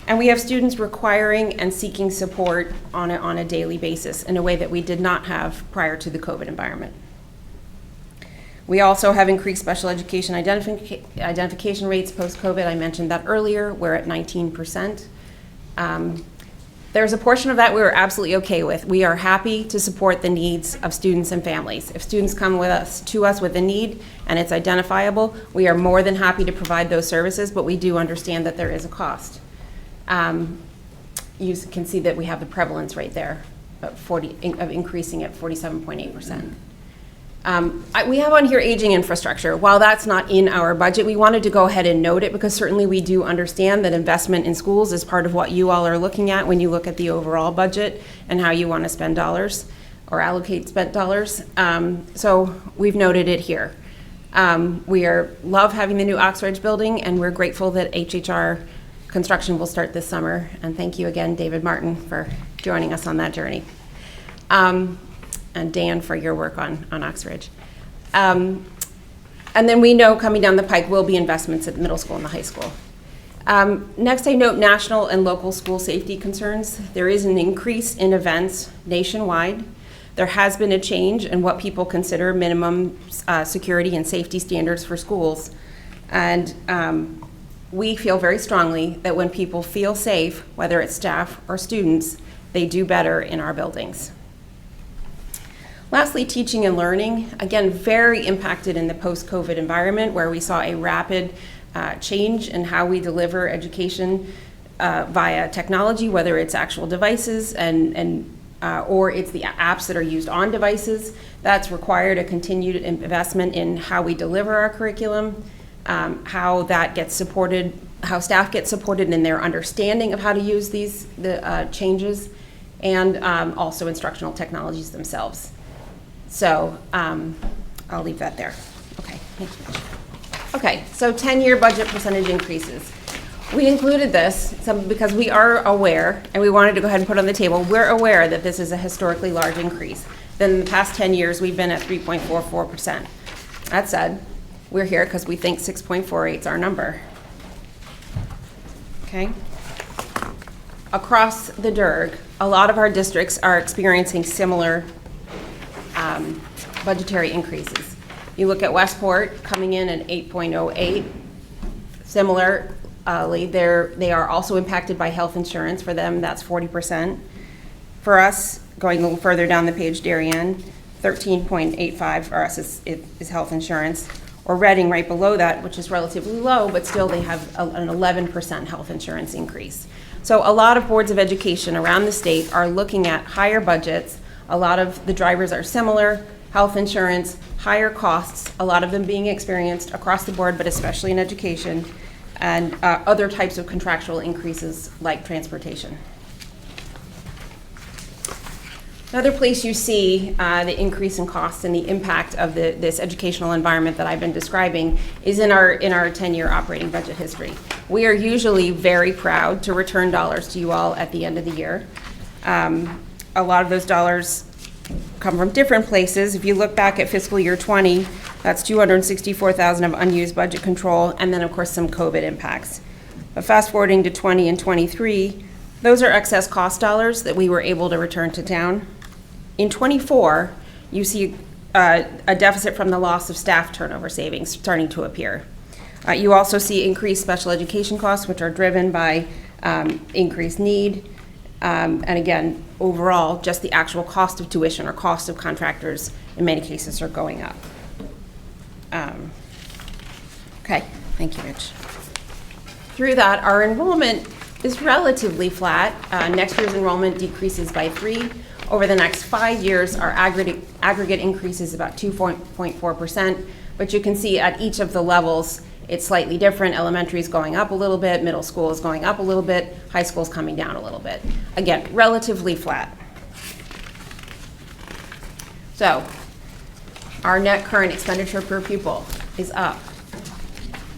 And we have students requiring and seeking support on a daily basis in a way that we did not have prior to the COVID environment. We also have increased special education identification rates post-COVID. I mentioned that earlier. We're at 19%. There's a portion of that we were absolutely okay with. We are happy to support the needs of students and families. If students come to us with a need and it's identifiable, we are more than happy to provide those services, but we do understand that there is a cost. You can see that we have the prevalence rate there of increasing at 47.8%. We have on here aging infrastructure. While that's not in our budget, we wanted to go ahead and note it because certainly we do understand that investment in schools is part of what you all are looking at when you look at the overall budget and how you want to spend dollars or allocate spent dollars. So we've noted it here. We love having the new Oxbridge building, and we're grateful that HHR construction will start this summer. And thank you again, David Martin, for joining us on that journey. And Dan for your work on Oxbridge. And then we know coming down the pike will be investments at the middle school and the high school. Next, I note national and local school safety concerns. There is an increase in events nationwide. There has been a change in what people consider minimum security and safety standards for schools. And we feel very strongly that when people feel safe, whether it's staff or students, they do better in our buildings. Lastly, teaching and learning, again, very impacted in the post-COVID environment where we saw a rapid change in how we deliver education via technology, whether it's actual devices or it's the apps that are used on devices. That's required a continued investment in how we deliver our curriculum, how that gets supported, how staff get supported in their understanding of how to use the changes, and also instructional technologies themselves. So I'll leave that there. Okay, thank you. Okay, so 10-year budget percentage increases. We included this because we are aware, and we wanted to go ahead and put on the table, we're aware that this is a historically large increase. Then in the past 10 years, we've been at 3.44%. That said, we're here because we think 6.48 is our number. Okay? Across the DIRG, a lot of our districts are experiencing similar budgetary increases. You look at Westport coming in at 8.08. Similarly, they are also impacted by health insurance. For them, that's 40%. For us, going a little further down the page, Darien, 13.85 for us is health insurance. Or Reading right below that, which is relatively low, but still they have an 11% health insurance increase. So a lot of boards of education around the state are looking at higher budgets. A lot of the drivers are similar: health insurance, higher costs, a lot of them being experienced across the board, but especially in education, and other types of contractual increases like transportation. Another place you see the increase in costs and the impact of this educational environment that I've been describing is in our 10-year operating budget history. We are usually very proud to return dollars to you all at the end of the year. A lot of those dollars come from different places. If you look back at fiscal year 20, that's $264,000 of unused budget control, and then of course some COVID impacts. But fast forwarding to 20 and 23, those are excess cost dollars that we were able to return to town. In 24, you see a deficit from the loss of staff turnover savings starting to appear. You also see increased special education costs, which are driven by increased need. And again, overall, just the actual cost of tuition or cost of contractors in many cases are going up. Okay, thank you, Rich. Through that, our enrollment is relatively flat. Next year's enrollment decreases by 3. Over the next 5 years, our aggregate increase is about 2.4%, but you can see at each of the levels, it's slightly different. Elementary is going up a little bit, middle school is going up a little bit, high school is coming down a little bit. Again, relatively flat. So, our net current expenditure per pupil is up.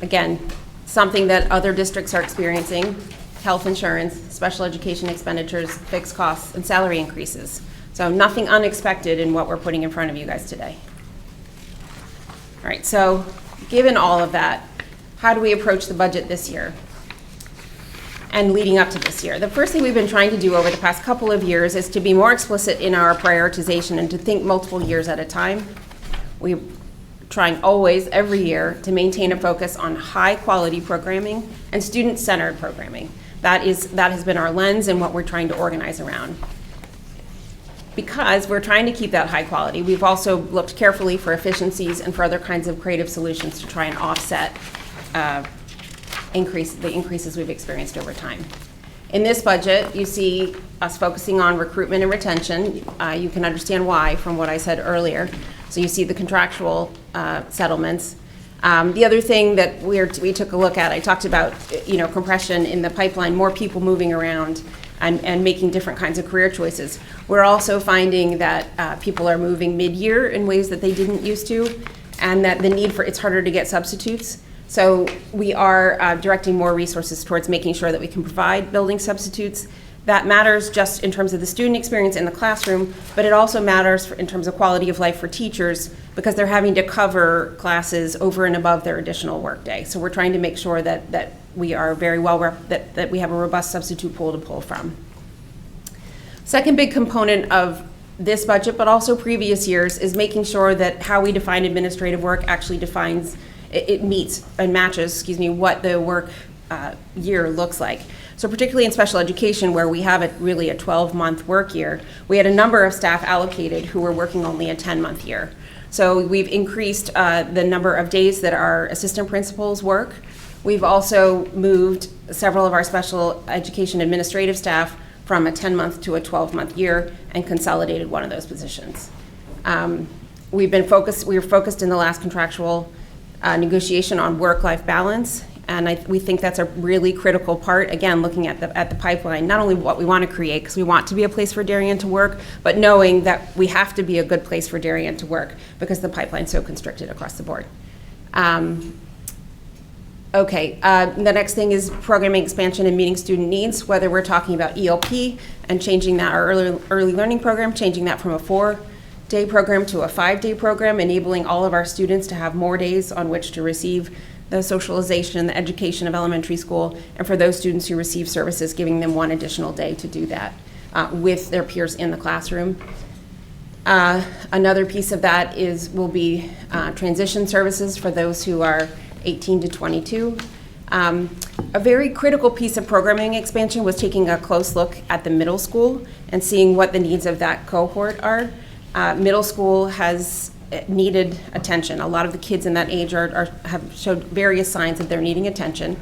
Again, something that other districts are experiencing: health insurance, special education expenditures, fixed costs, and salary increases. So nothing unexpected in what we're putting in front of you guys today. All right, so given all of that, how do we approach the budget this year and leading up to this year? The first thing we've been trying to do over the past couple of years is to be more explicit in our prioritization and to think multiple years at a time. We're trying always, every year, to maintain a focus on high-quality programming and student-centered programming. That has been our lens and what we're trying to organize around. Because we're trying to keep that high quality, we've also looked carefully for efficiencies and for other kinds of creative solutions to try and offset the increases we've experienced over time. In this budget, you see us focusing on recruitment and retention. You can understand why from what I said earlier. So you see the contractual settlements. The other thing that we took a look at, I talked about, compression in the pipeline, more people moving around and making different kinds of career choices. We're also finding that people are moving mid-year in ways that they didn't used to, and that it's harder to get substitutes. So we are directing more resources towards making sure that we can provide building substitutes. That matters just in terms of the student experience in the classroom, but it also matters in terms of quality of life for teachers because they're having to cover classes over and above their additional workday. So we're trying to make sure that we are very that we have a robust substitute pool to pull from. Second big component of this budget, but also previous years, is making sure that how we define administrative work actually defines, it meets and matches, what the work year looks like. So particularly in special education, where we have really a 12-month work year, we had a number of staff allocated who were working only a 10-month year. So we've increased the number of days that our assistant principals work. We've also moved several of our special education administrative staff from a 10-month to a 12-month year and consolidated one of those positions. We were focused in the last contractual negotiation on work-life balance And we think that's a really critical part, again, looking at the pipeline, not only what we want to create, because we want to be a place for Darien to work, but knowing that we have to be a good place for Darien to work because the pipeline's so constricted across the board. Okay, the next thing is programming expansion and meeting student needs, whether we're talking about ELP and changing that, our early learning program, changing that from a 4-day program to a 5-day program, enabling all of our students to have more days on which to receive the socialization and the education of elementary school, and for those students who receive services, giving them 1 additional day to do that with their peers in the classroom. Another piece of that will be transition services for those who are 18 to 22. A very critical piece of programming expansion was taking a close look at the middle school and seeing what the needs of that cohort are. Middle school has needed attention. A lot of the kids in that age have showed various signs that they're needing attention.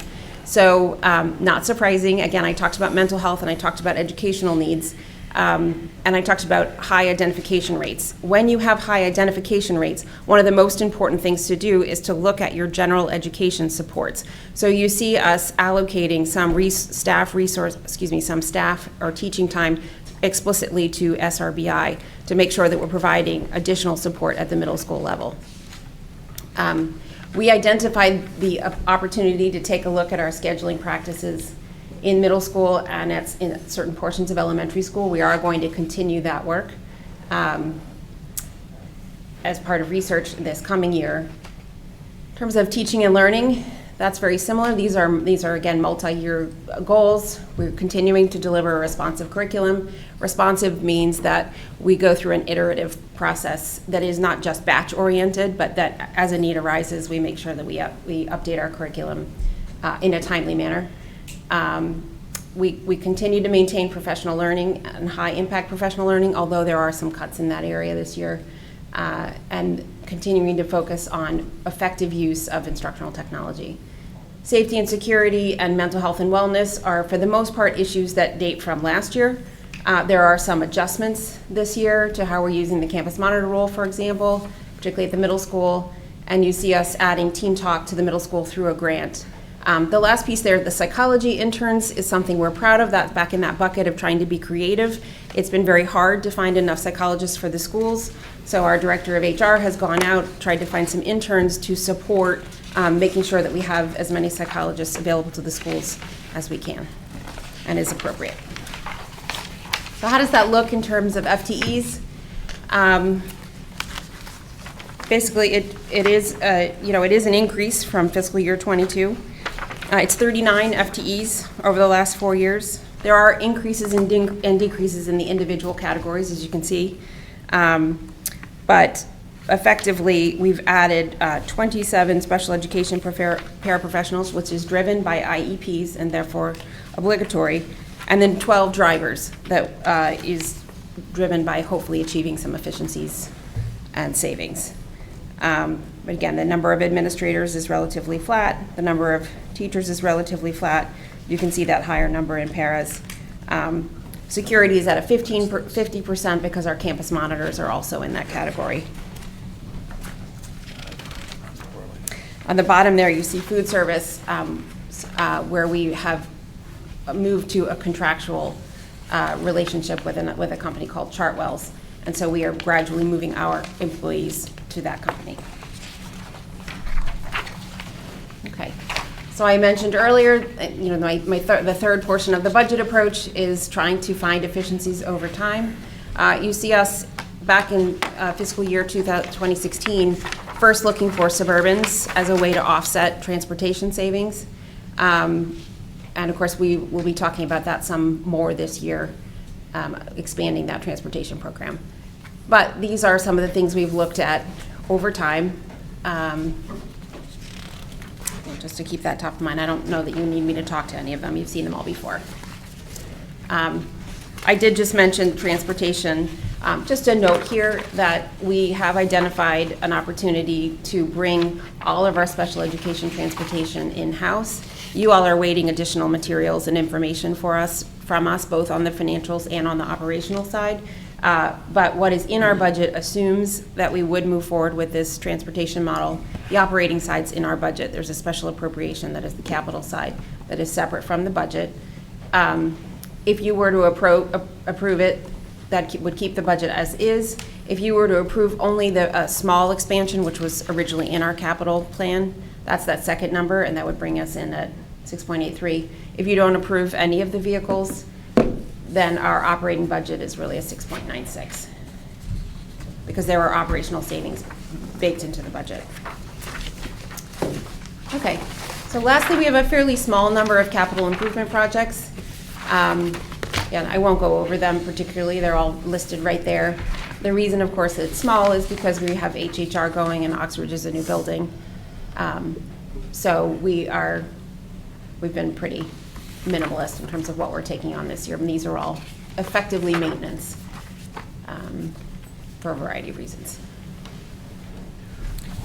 So not surprising, again, I talked about mental health and I talked about educational needs. And I talked about high identification rates. When you have high identification rates, one of the most important things to do is to look at your general education supports. So you see us allocating some some staff or teaching time explicitly to SRBI to make sure that we're providing additional support at the middle school level. We identified the opportunity to take a look at our scheduling practices in middle school and in certain portions of elementary school. We are going to continue that work as part of research this coming year. In terms of teaching and learning, that's very similar. These are again multi-year goals. We're continuing to deliver a responsive curriculum. Responsive means that we go through an iterative process that is not just batch oriented, but that as a need arises, we make sure that we update our curriculum in a timely manner. We continue to maintain professional learning and high impact professional learning, although there are some cuts in that area this year, and continuing to focus on effective use of instructional technology. Safety and security and mental health and wellness are, for the most part, issues that date from last year. There are some adjustments this year to how we're using the campus monitor role, for example, particularly at the middle school, and you see us adding Team Talk to the middle school through a grant. The last piece there, the psychology interns, is something we're proud of. That's back in that bucket of trying to be creative. It's been very hard to find enough psychologists for the schools, so our director of HR has gone out, tried to find some interns to support making sure that we have as many psychologists available to the schools as we can and is appropriate. So how does that look in terms of FTEs? Basically, it is an increase from fiscal year 22. It's 39 FTEs over the last 4 years. There are increases and decreases in the individual categories, as you can see. But effectively, we've added 27 special education paraprofessionals, which is driven by IEPs and therefore obligatory, and then 12 drivers that is driven by hopefully achieving some efficiencies and savings. But again, the number of administrators is relatively flat. The number of teachers is relatively flat. You can see that higher number in paras. Security is at a 50% because our campus monitors are also in that category. On the bottom there, you see food service, where we have moved to a contractual relationship with a company called Chartwells. And so we are gradually moving our employees to that company. Okay, so I mentioned earlier, the third portion of the budget approach is trying to find efficiencies over time. You see us back in fiscal year 2016, first looking for Suburbans as a way to offset transportation savings. And of course, we will be talking about that some more this year, expanding that transportation program. But these are some of the things we've looked at over time. Just to keep that top of mind, I don't know that you need me to talk to any of them. You've seen them all before. I did just mention transportation. Just a note here that we have identified an opportunity to bring all of our special education transportation in-house. You all are waiting additional materials and information from us, both on the financials and on the operational side. But what is in our budget assumes that we would move forward with this transportation model. The operating side's in our budget. There's a special appropriation that is the capital side that is separate from the budget. If you were to approve it, that would keep the budget as is. If you were to approve only the small expansion, which was originally in our capital plan, that's that second number, and that would bring us in at 6.83. If you don't approve any of the vehicles, then our operating budget is really a 6.96, because there are operational savings baked into the budget. Okay, so lastly, we have a fairly small number of capital improvement projects. And I won't go over them particularly, they're all listed right there. The reason, of course, it's small is because we have HHR going and Oxbridge is a new building. So we've been pretty minimalist in terms of what we're taking on this year. And these are all effectively maintenance for a variety of reasons.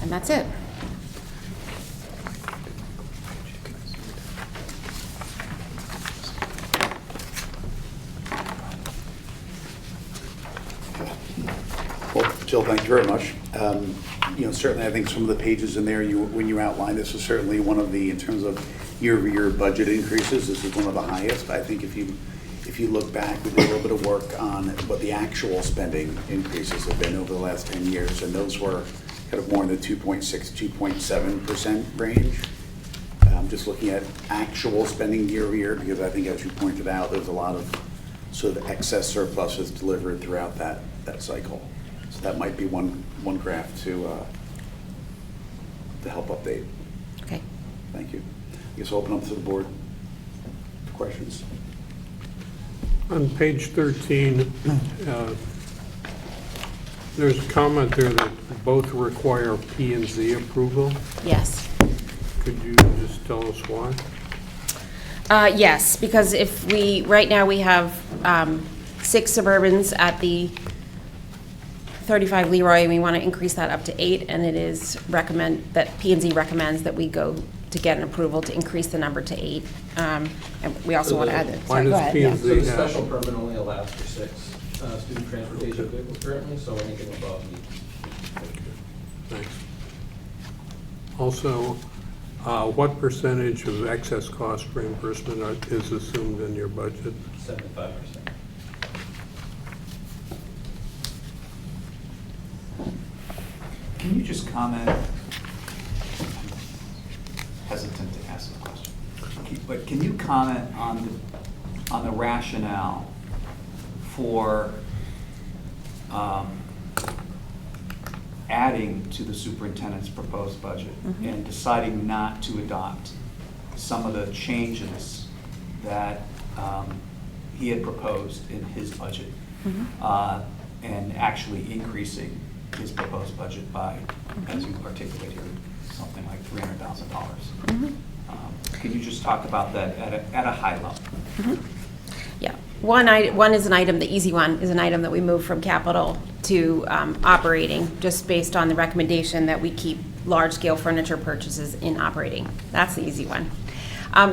And that's it. Well, Jill, thank you very much. Certainly I think some of the pages in there, when you outline this, is certainly one of the, in terms of year-over-year budget increases, this is one of the highest. I think if you look back, we did a little bit of work on what the actual spending increases have been over the last 10 years, and those were kind of more in the 2.6, 2.7% range. Just looking at actual spending year over year, because I think, as you pointed out, there's a lot of sort of excess surpluses delivered throughout that cycle. So that might be one graph to help update. Okay. Thank you. I guess I'll open up to the board for questions. On page 13, there's a comment there that both require P and Z approval. Yes. Could you just tell us why? Yes, because right now we have 6 Suburbans at the 35 Leroy, and we want to increase that up to 8, and it is that P&Z recommends that we go to get an approval to increase the number to 8. And we also want to add it. Why Sorry, go does ahead. P&Z So the have? special permit only allows for 6 student transportation vehicles currently, so anything above needs. Thanks. Also, what percentage of excess cost reimbursement is assumed in your budget? 75%. Can you just comment, I'm hesitant to ask the question, but can you comment on the rationale for adding to the superintendent's proposed budget and deciding not to adopt some of the changes that he had proposed in his budget, and actually increasing his proposed budget by, as you articulate here, something like $300,000. Can you just talk about that at a high level? Yeah, one is an item, the easy one is an item that we move from capital to operating, just based on the recommendation that we keep large-scale furniture purchases in operating. That's the easy one.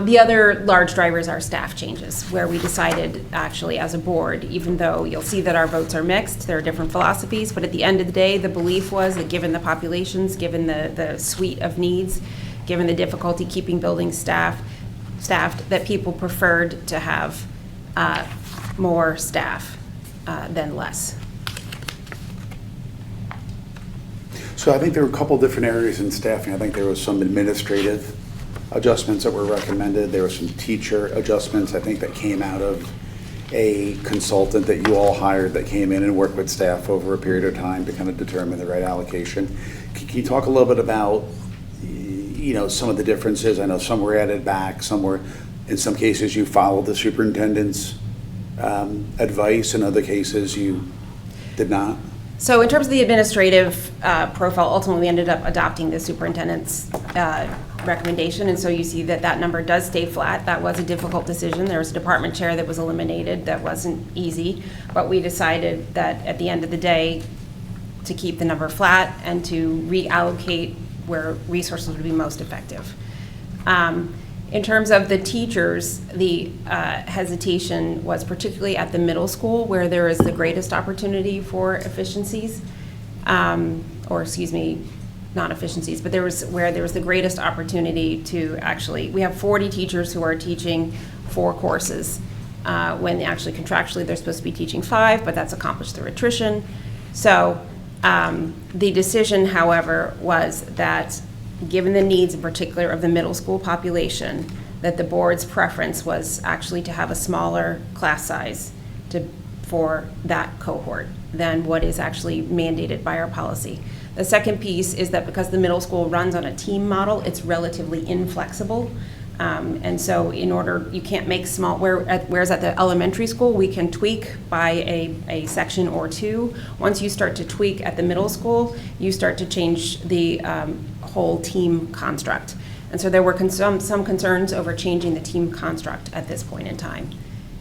The other large drivers are staff changes, where we decided actually as a board, even though you'll see that our votes are mixed, there are different philosophies, but at the end of the day, the belief was that given the populations, given the suite of needs, given the difficulty keeping buildings staffed, that people preferred to have more staff than less. So I think there were a couple different areas in staffing. I think there was some administrative adjustments that were recommended. There were some teacher adjustments, I think, that came out of a consultant that you all hired that came in and worked with staff over a period of time to kind of determine the right allocation. Can you talk a little bit about, some of the differences? I know some were added back, some were, in some cases, you followed the superintendent's advice, in other cases, you did not. So in terms of the administrative profile, ultimately we ended up adopting the superintendent's recommendation, and so you see that number does stay flat. That was a difficult decision. There was a department chair that was eliminated. That wasn't easy, but we decided that at the end of the day to keep the number flat and to reallocate where resources would be most effective. In terms of the teachers, the hesitation was particularly at the middle school where there is the greatest opportunity for efficiencies, or excuse me, not efficiencies, but where there was the greatest opportunity to actually, we have 40 teachers who are teaching 4 courses, when actually contractually they're supposed to be teaching 5, but that's accomplished through attrition. So the decision, however, was that given the needs in particular of the middle school population, that the board's preference was actually to have a smaller class size for that cohort than what is actually mandated by our policy. The second piece is that because the middle school runs on a team model, it's relatively inflexible. And so you can't make small, whereas at the elementary school, we can tweak by a section or 2. Once you start to tweak at the middle school, you start to change the whole team construct. And so there were some concerns over changing the team construct at this point in time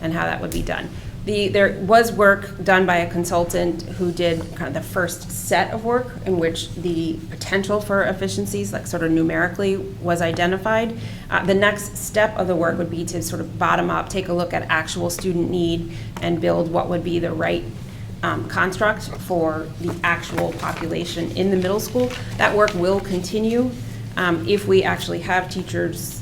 and how that would be done. There was work done by a consultant who did kind of the first set of work in which the potential for efficiencies, like sort of numerically, was identified. The next step of the work would be to sort of bottom up, take a look at actual student need and build what would be the right construct for the actual population in the middle school. That work will continue. If we actually have teachers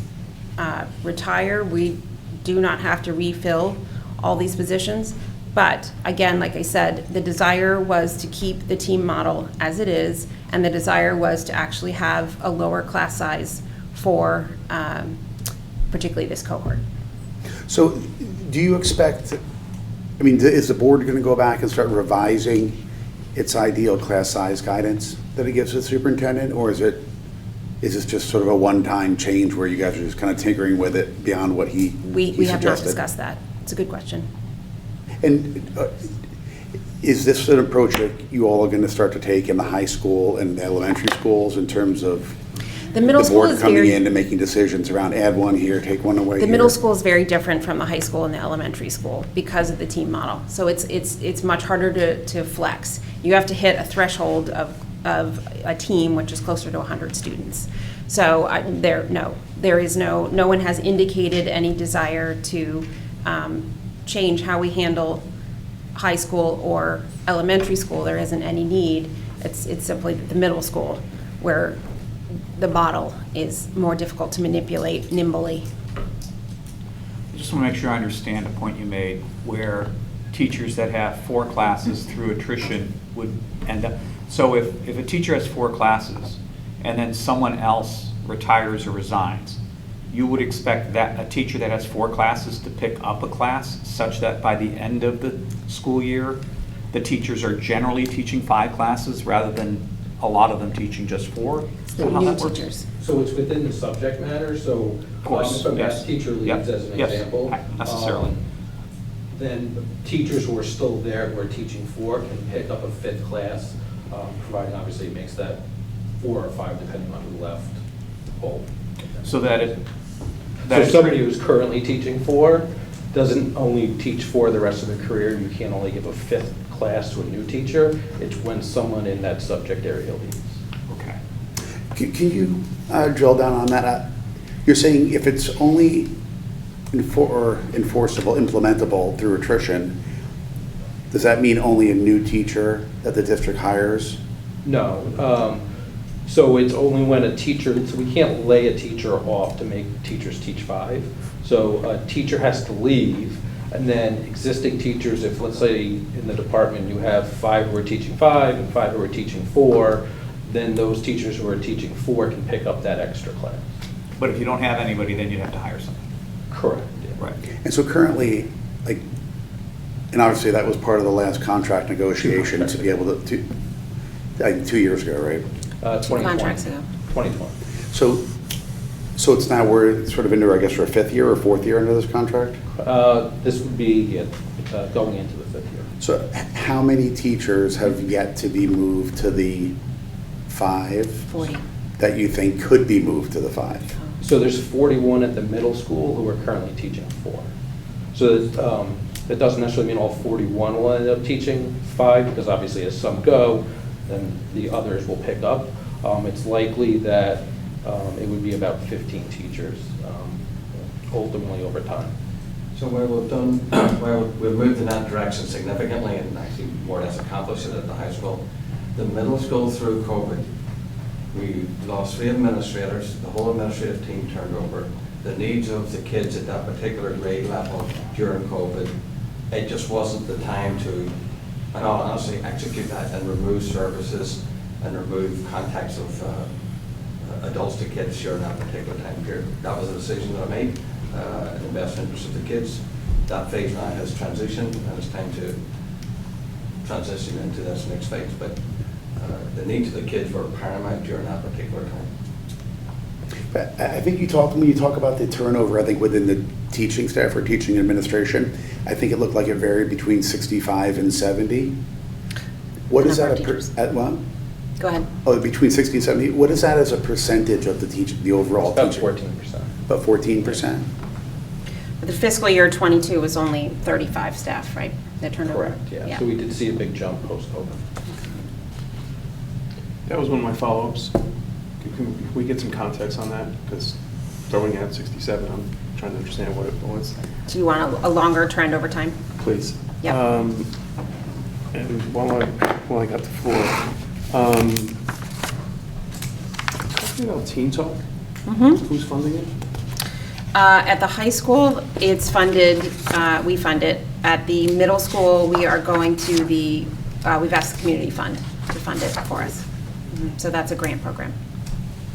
retire, we do not have to refill all these positions. But again, like I said, the desire was to keep the team model as it is, and the desire was to actually have a lower class size for particularly this cohort. So do you expect, I mean, is the board going to go back and start revising its ideal class size guidance that it gives the superintendent, or is this just sort of a one-time change where you guys are just kind of tinkering with it beyond what he We have not suggested? discussed that. It's a good question. And is this an approach that you all are going to start to take in the high school and the elementary schools in terms of The middle school board is coming very, in and making decisions around add one here, take one away the here? middle school is very different from the high school and the elementary school because of the team model. So it's much harder to flex. You have to hit a threshold of a team which is closer to 100 students. So no one has indicated any desire to change how we handle high school or elementary school. There isn't any need. It's simply the middle school where the model is more difficult to manipulate nimbly. I just want to make sure I understand a point you made where teachers that have 4 classes through attrition would end up. So if a teacher has 4 classes and then someone else retires or resigns, you would expect that a teacher that has 4 classes to pick up a class such that by the end of the school year, the teachers are generally teaching 5 classes rather than a lot of them teaching just 4? It's the new teachers. So it's within the subject matter, so Of course, if a math yes. teacher Yep, leaves as an yes, example. not necessarily. Then teachers who are still there, who are teaching 4, can pick up a 5th class, providing obviously it makes that 4 or 5, depending on who left, whole. So that So somebody who's currently teaching 4 doesn't only teach 4 the rest of their career. You can't only give a 5th class to a new teacher. It's when someone in that subject area leaves. Okay. Can you drill down on that? You're saying if it's only enforceable, implementable through attrition, does that mean only a new teacher that the district hires? No. So it's only when a teacher, so we can't lay a teacher off to make teachers teach 5. So a teacher has to leave, and then existing teachers, if let's say in the department you have 5 who are teaching 5 and 5 who are teaching 4, then those teachers who are teaching 4 can pick up that extra class. But if you don't have anybody, then you'd have to hire someone. Correct. Yeah. Right. And so currently, like, and obviously that was part of the last contract negotiation to be able to 2 years ago, right? 2020. Contracts ago. 2020. So it's now we're sort of into, I guess, our 5th year or 4th year into this contract? This would be going into the 5th year. So how many teachers have yet to be moved to the 5? 40. That you think could be moved to the 5? So there's 41 at the middle school who are currently teaching 4. So that doesn't necessarily mean all 41 will end up teaching 5, because obviously as some go, then the others will pick up. It's likely that it would be about 15 teachers ultimately over time. So where we've done, we've moved in that direction significantly and actually more or less accomplished it at the high school. The middle school through COVID, we lost 3 administrators, the whole administrative team turned over. The needs of the kids at that particular grade level during COVID, it just wasn't the time to, in all honesty, execute that and remove services and remove contacts of adults to kids during that particular time period. That was a decision that I made in the best interest of the kids. That phase now has transitioned and it's time to transition into this next phase. But the needs of the kids were paramount during that particular time. But I think when you talk about the turnover, I think within the teaching staff or teaching administration, I think it looked like it varied between 65 and 70. What is that at what? Go ahead. Oh, between 60 and 70. What is that as a percentage of the overall About teaching? 14%. About 14%? But the fiscal year '22 was only 35 staff, right? That turned over? Correct, yeah. So we did see a big jump post-COVID. That was one of my follow-ups. Can we get some context on that? Because throwing out 67, I'm trying to understand what it was. Do you want a longer trend over time? Please. Yep. And while I got the floor, talking about Teen Talk, who's funding it? At the high school, it's funded, we fund it. At the middle school, we are going to we've asked the community fund to fund it for us. So that's a grant program.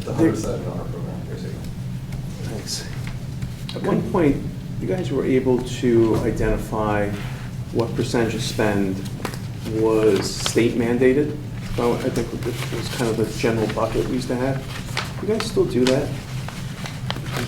The $100,000 program, basically. Thanks. At one point, you guys were able to identify what percentage of spend was state mandated. So I think it was kind of the general bucket we used to have. You guys still do that?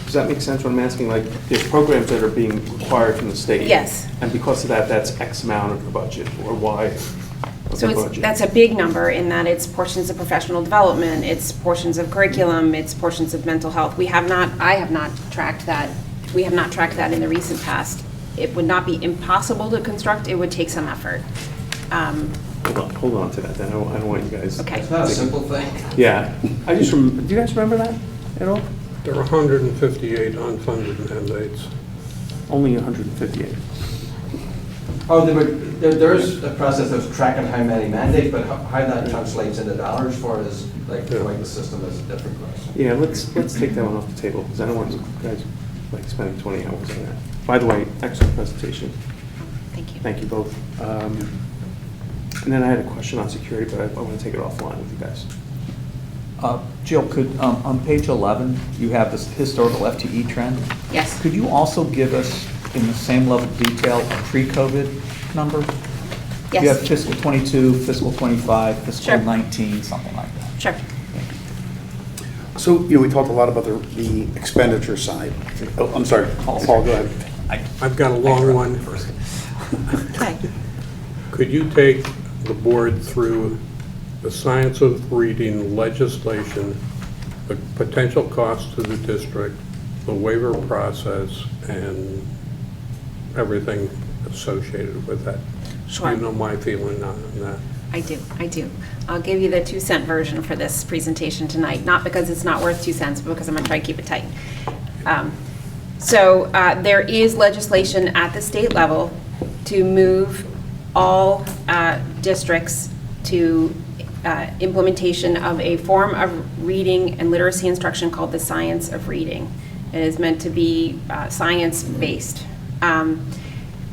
Does that make sense what I'm asking? Like, there's programs that are being required from the state. Yes. And because of that, that's X amount of the budget, or Y of the budget. That's a big number in that it's portions of professional development, it's portions of curriculum, it's portions of mental health. I have not tracked that. We have not tracked that in the recent past. It would not be impossible to construct, it would take some effort. Hold on to that then. I don't want you guys. Okay. It's not a simple thing. Yeah. Do you guys remember that at all? There are 158 unfunded mandates. Only 158. Oh, there is a process of tracking how many mandates, but how that translates into dollars for it is like the way the system is a different question. Yeah, let's take that one off the table because I don't want you guys like spending 20 hours on that. By the way, excellent presentation. Thank you. Thank you both. And then I had a question on security, but I want to take it offline with you guys. Jill, could, on page 11, you have this historical FTE trend. Yes. Could you also give us, in the same level of detail, a pre-COVID number? Yes. You have fiscal 22, fiscal 25, fiscal Sure. 19, something like that. Sure. So, we talked a lot about the expenditure side. Oh, I'm sorry. Paul, go ahead. I've got a long one. Okay. Could you take the board through the science of reading legislation, the potential cost to the district, the waiver process, and everything associated with that? Sure. You know my feeling on that. I do. I'll give you the 2-cent version for this presentation tonight, not because it's not worth 2 cents, but because I'm going to try to keep it tight. So there is legislation at the state level to move all districts to implementation of a form of reading and literacy instruction called the science of reading. It is meant to be science-based.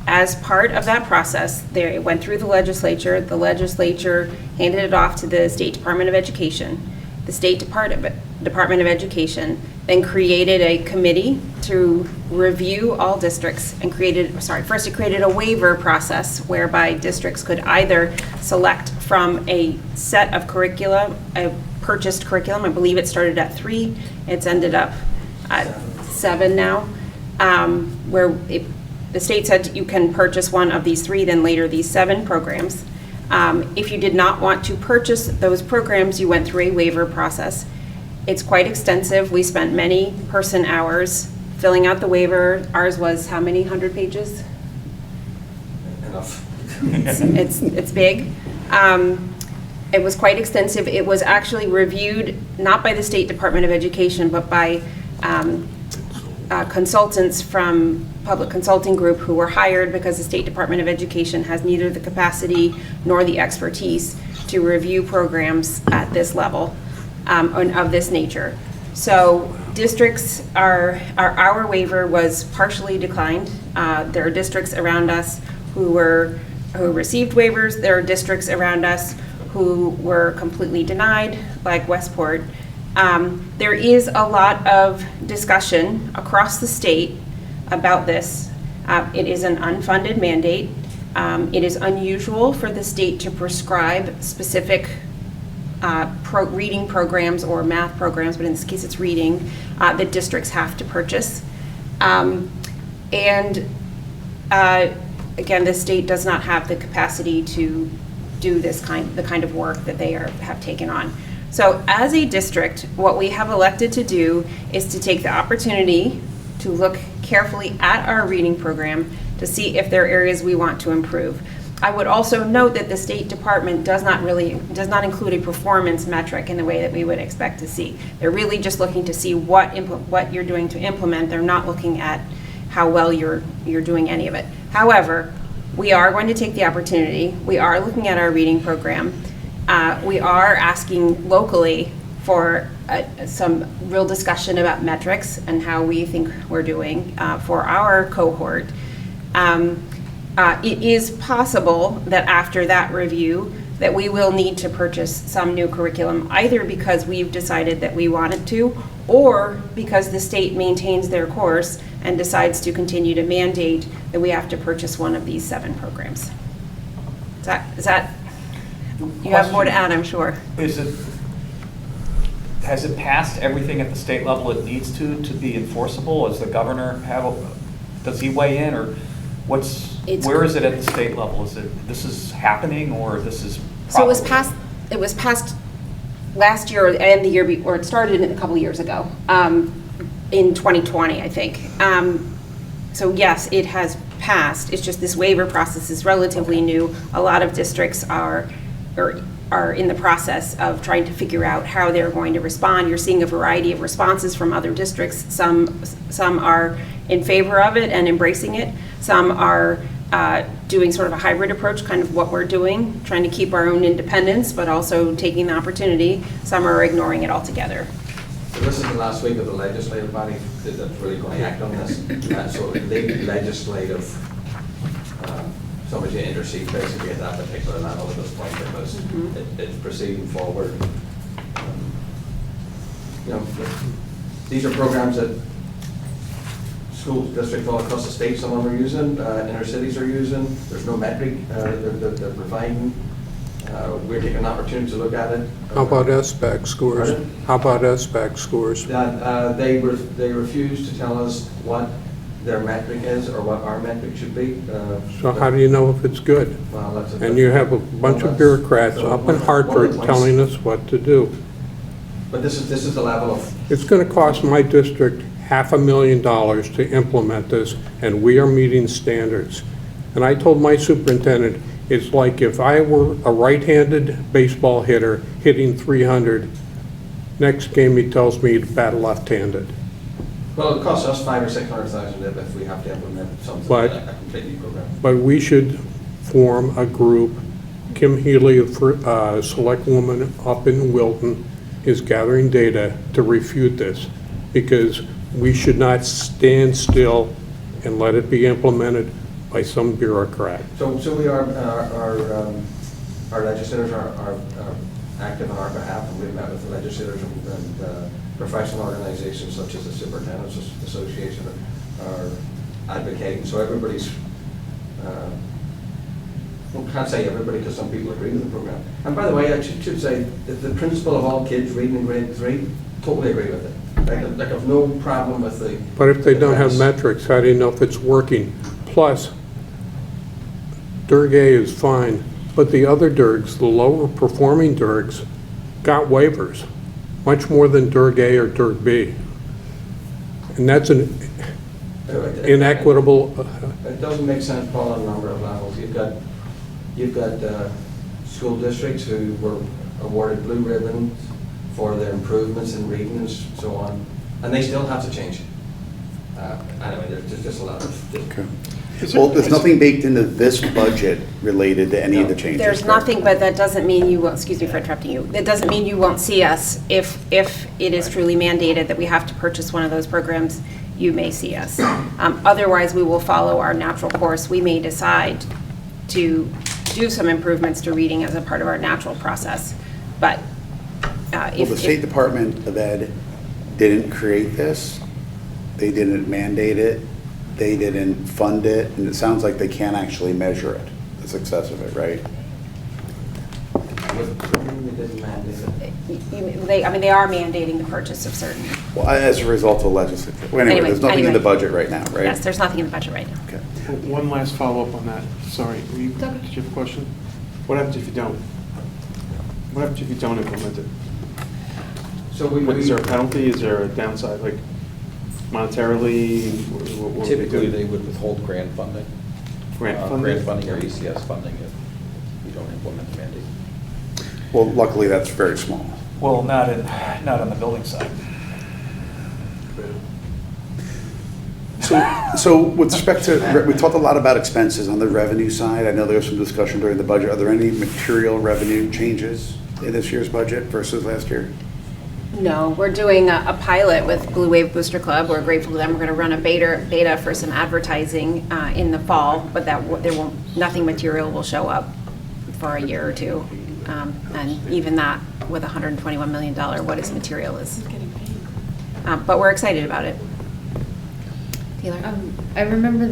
As part of that process, it went through the legislature. The legislature handed it off to the State Department of Education. The State Department of Education then created a committee to review all districts and first it created a waiver process whereby districts could either select from a set of curricula, a purchased curriculum. I believe it started at 3. It's ended up at 7 now, where the state said you can purchase one of these 3, then later these 7 programs. If you did not want to purchase those programs, you went through a waiver process. It's quite extensive. We spent many person hours filling out the waiver. Ours was how many 100 pages? Enough. It's big. It was quite extensive. It was actually reviewed not by the State Department of Education, but by consultants from Public Consulting Group who were hired because the State Department of Education has neither the capacity nor the expertise to review programs at this level and of this nature. So districts our waiver was partially declined. There are districts around us who received waivers. There are districts around us who were completely denied, like Westport. There is a lot of discussion across the state about this. It is an unfunded mandate. It is unusual for the state to prescribe specific reading programs or math programs, but in this case it's reading, that districts have to purchase. Again, the state does not have the capacity to do the kind of work that they have taken on. So as a district, what we have elected to do is to take the opportunity to look carefully at our reading program to see if there are areas we want to improve. I would also note that the State Department does not include a performance metric in the way that we would expect to see. They're really just looking to see what you're doing to implement. They're not looking at how well you're doing any of it. However, we are going to take the opportunity. We are looking at our reading program. We are asking locally for some real discussion about metrics and how we think we're doing for our cohort. It is possible that after that review that we will need to purchase some new curriculum, either because we've decided that we want it to, or because the state maintains their course and decides to continue to mandate that we have to purchase one of these 7 programs. Is that you have more to add, I'm sure. Has it passed everything at the state level it needs to be enforceable? Does the governor does he weigh in, or where is it at the state level? This is happening, or this is probably? So it was passed last year and the year before. It started a couple of years ago, in 2020, I think. So yes, it has passed. It's just this waiver process is relatively new. A lot of districts are in the process of trying to figure out how they're going to respond. You're seeing a variety of responses from other districts. Some are in favor of it and embracing it. Some are doing sort of a hybrid approach, kind of what we're doing, trying to keep our own independence, but also taking the opportunity. Some are ignoring it altogether. So this is the last week of the legislative body that's really going to act on this. So the legislative, somebody to intercede basically at that particular level at this point, because it's proceeding forward. These are programs that school districts all across the state, some of them are using, inner cities are using. There's no metric they're providing. We're taking an opportunity to look at it. How about SBAC scores? Pardon? How about SBAC scores? They refuse to tell us what their metric is or what our metric should be. So how do you know if it's good? Well, And you have a bunch of bureaucrats up in Hartford telling us what to do. But this is the level of. It's going to cost my district $500,000 to implement this, and we are meeting standards. And I told my superintendent, it's like if I were a right-handed baseball hitter hitting 300, next game he tells me to bat left-handed. Well, it costs us $500,000 or $600,000 if we have to implement something But- like a complete new program. But we should form a group. Kim Healy, a select woman up in Wilton, is gathering data to refute this, because we should not stand still and let it be implemented by some bureaucrat. So we are, our legislators are active on our behalf, and we've met with the legislators and professional organizations such as the Superintendent's Association are advocating. So everybody's, well, can't say everybody because some people agree with the program. And by the way, I should say that the principle of all kids reading in grade 3, totally agree with it. Like I've no problem with the. But if they don't have premise. metrics, how do you know if it's working? Plus, Durg A is fine, but the other Durgs, the lower performing Durgs, got waivers, much more than Durg A or Durg B. And that's an inequitable. It doesn't make sense, Paul, on a number of levels. You've got school districts who were awarded blue ribbons for their improvements in reading and so on, and they still have to change. Anyway, there's just a lot of. Okay. Well, there's nothing baked into this budget related to any of the changes. There's correct? nothing, but that doesn't mean you won't, excuse me for interrupting you, that doesn't mean you won't see us. If it is truly mandated that we have to purchase one of those programs, you may see us. Otherwise, we will follow our natural course. We may decide to do some improvements to reading as a part of our natural process, but Well, the State Department of Ed didn't create this, they didn't mandate it, they didn't fund it, and it sounds like they can't actually measure it, the success of it, right? they are mandating the purchase of certain. Well, as a result of legislature. Well, anyway, there's nothing in the budget right now, right? Yes, there's nothing in the budget right now. Okay. One last follow-up on that. Sorry, did you have a question? What happens if you don't? What happens if you don't implement it? So Is there a penalty? Is there a downside, like monetarily? What would we Typically, do? they would withhold grant funding. Grant Grant funding? funding or ECS funding if we don't implement the mandate. Well, luckily, that's very small. Well, not on the building side. So with respect to, we talked a lot about expenses on the revenue side. I know there was some discussion during the budget. Are there any material revenue changes in this year's budget versus last year? No, we're doing a pilot with Blue Wave Booster Club. We're grateful to them. We're going to run a beta for some advertising in the fall, but nothing material will show up for a year or two. And even that, with $121 million, what is material is. But we're excited about it. Taylor? I remember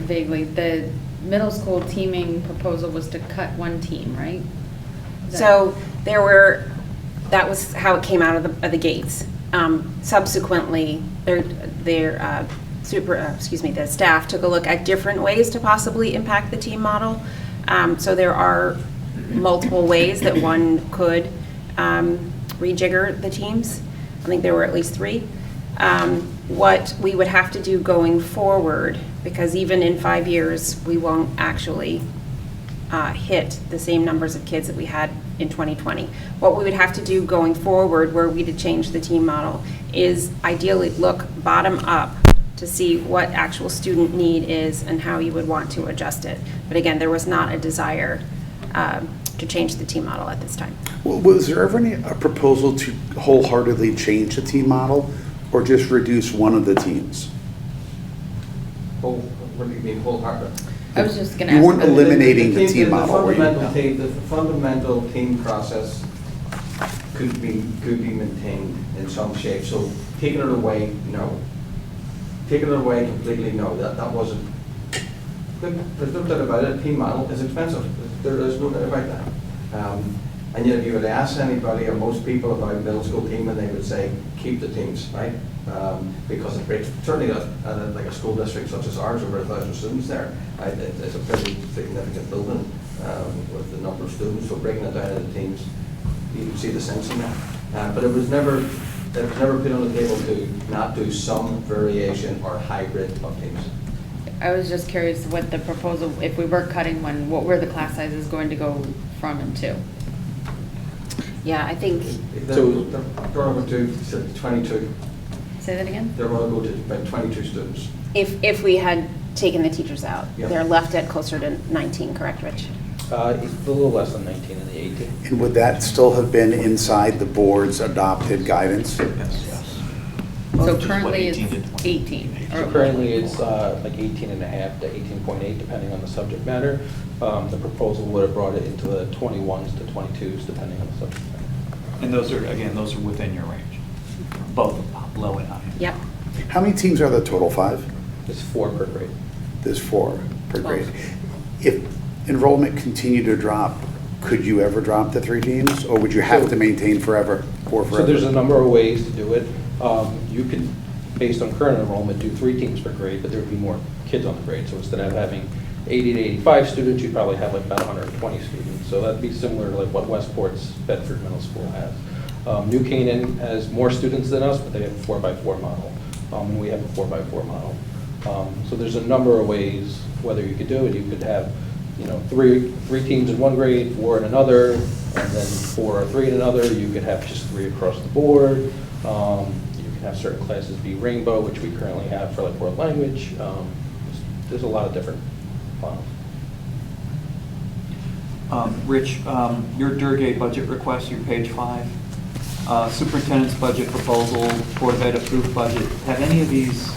vaguely, the middle school teaming proposal was to cut one team, right? So that was how it came out of the gates. Subsequently, the staff took a look at different ways to possibly impact the team model. So there are multiple ways that one could rejigger the teams. I think there were at least 3. What we would have to do going forward, because even in 5 years, we won't actually hit the same numbers of kids that we had in 2020. What we would have to do going forward, were we to change the team model, is ideally look bottom up to see what actual student need is and how you would want to adjust it. But again, there was not a desire to change the team model at this time. Well, was there ever a proposal to wholeheartedly change the team model or just reduce one of the teams? What do you mean wholehearted? I was just gonna ask. You weren't eliminating the team model, were you? The fundamental team process could be maintained in some shape. So taking it away, no. Taking it away completely, no. That wasn't. There's no doubt about it. Team model is expensive. There's no doubt about that. And yet, if you would ask anybody or most people about middle school teaming, they would say keep the teams, right? Because it breaks, certainly like a school district such as ours, over 1,000 students there, right? It's a pretty significant building with the number of students. So breaking it down into teams, you can see the sense in that. But it was never put on the table to not do some variation or hybrid of teams. I was just curious what the proposal, if we were cutting one, what were the class sizes going to go from and to? Yeah, I think. So they're going to 22. Say that again? They're going to go to about 22 students. If we had taken the teachers out, Yeah. they're left at closer to 19, correct, Rich? It's a little less than 19 in the 18. And would that still have been inside the board's adopted guidance? Yes. So Which is what, currently 18 to it's 20? 18. So currently, it's like 18 and a half to 18.8, depending on the subject matter. The proposal would have brought it into the 21s to 22s, depending on the subject matter. And those are within your range, both low and high. Yep. How many teams are there total? 5? It's 4 per grade. There's 4 per grade. If enrollment continued to drop, could you ever drop to 3 teams? Or would you have to maintain forever or forever? So there's a number of ways to do it. You could, based on current enrollment, do 3 teams per grade, but there would be more kids on the grade. So instead of having 80 to 85 students, you'd probably have like about 120 students. So that'd be similar to like what Westport's Bedford Middle School has. New Canaan has more students than us, but they have a 4x4 model. And we have a 4x4 model. So there's a number of ways whether you could do it. You could have, three teams in one grade, 4 in another, and then 4 or 3 in another. You could have just 3 across the board. You can have certain classes be rainbow, which we currently have for like world language. There's a lot of different models. Rich, your Durgate budget request, your page 5, superintendent's budget proposal, Board of Ed approved budget, have any of these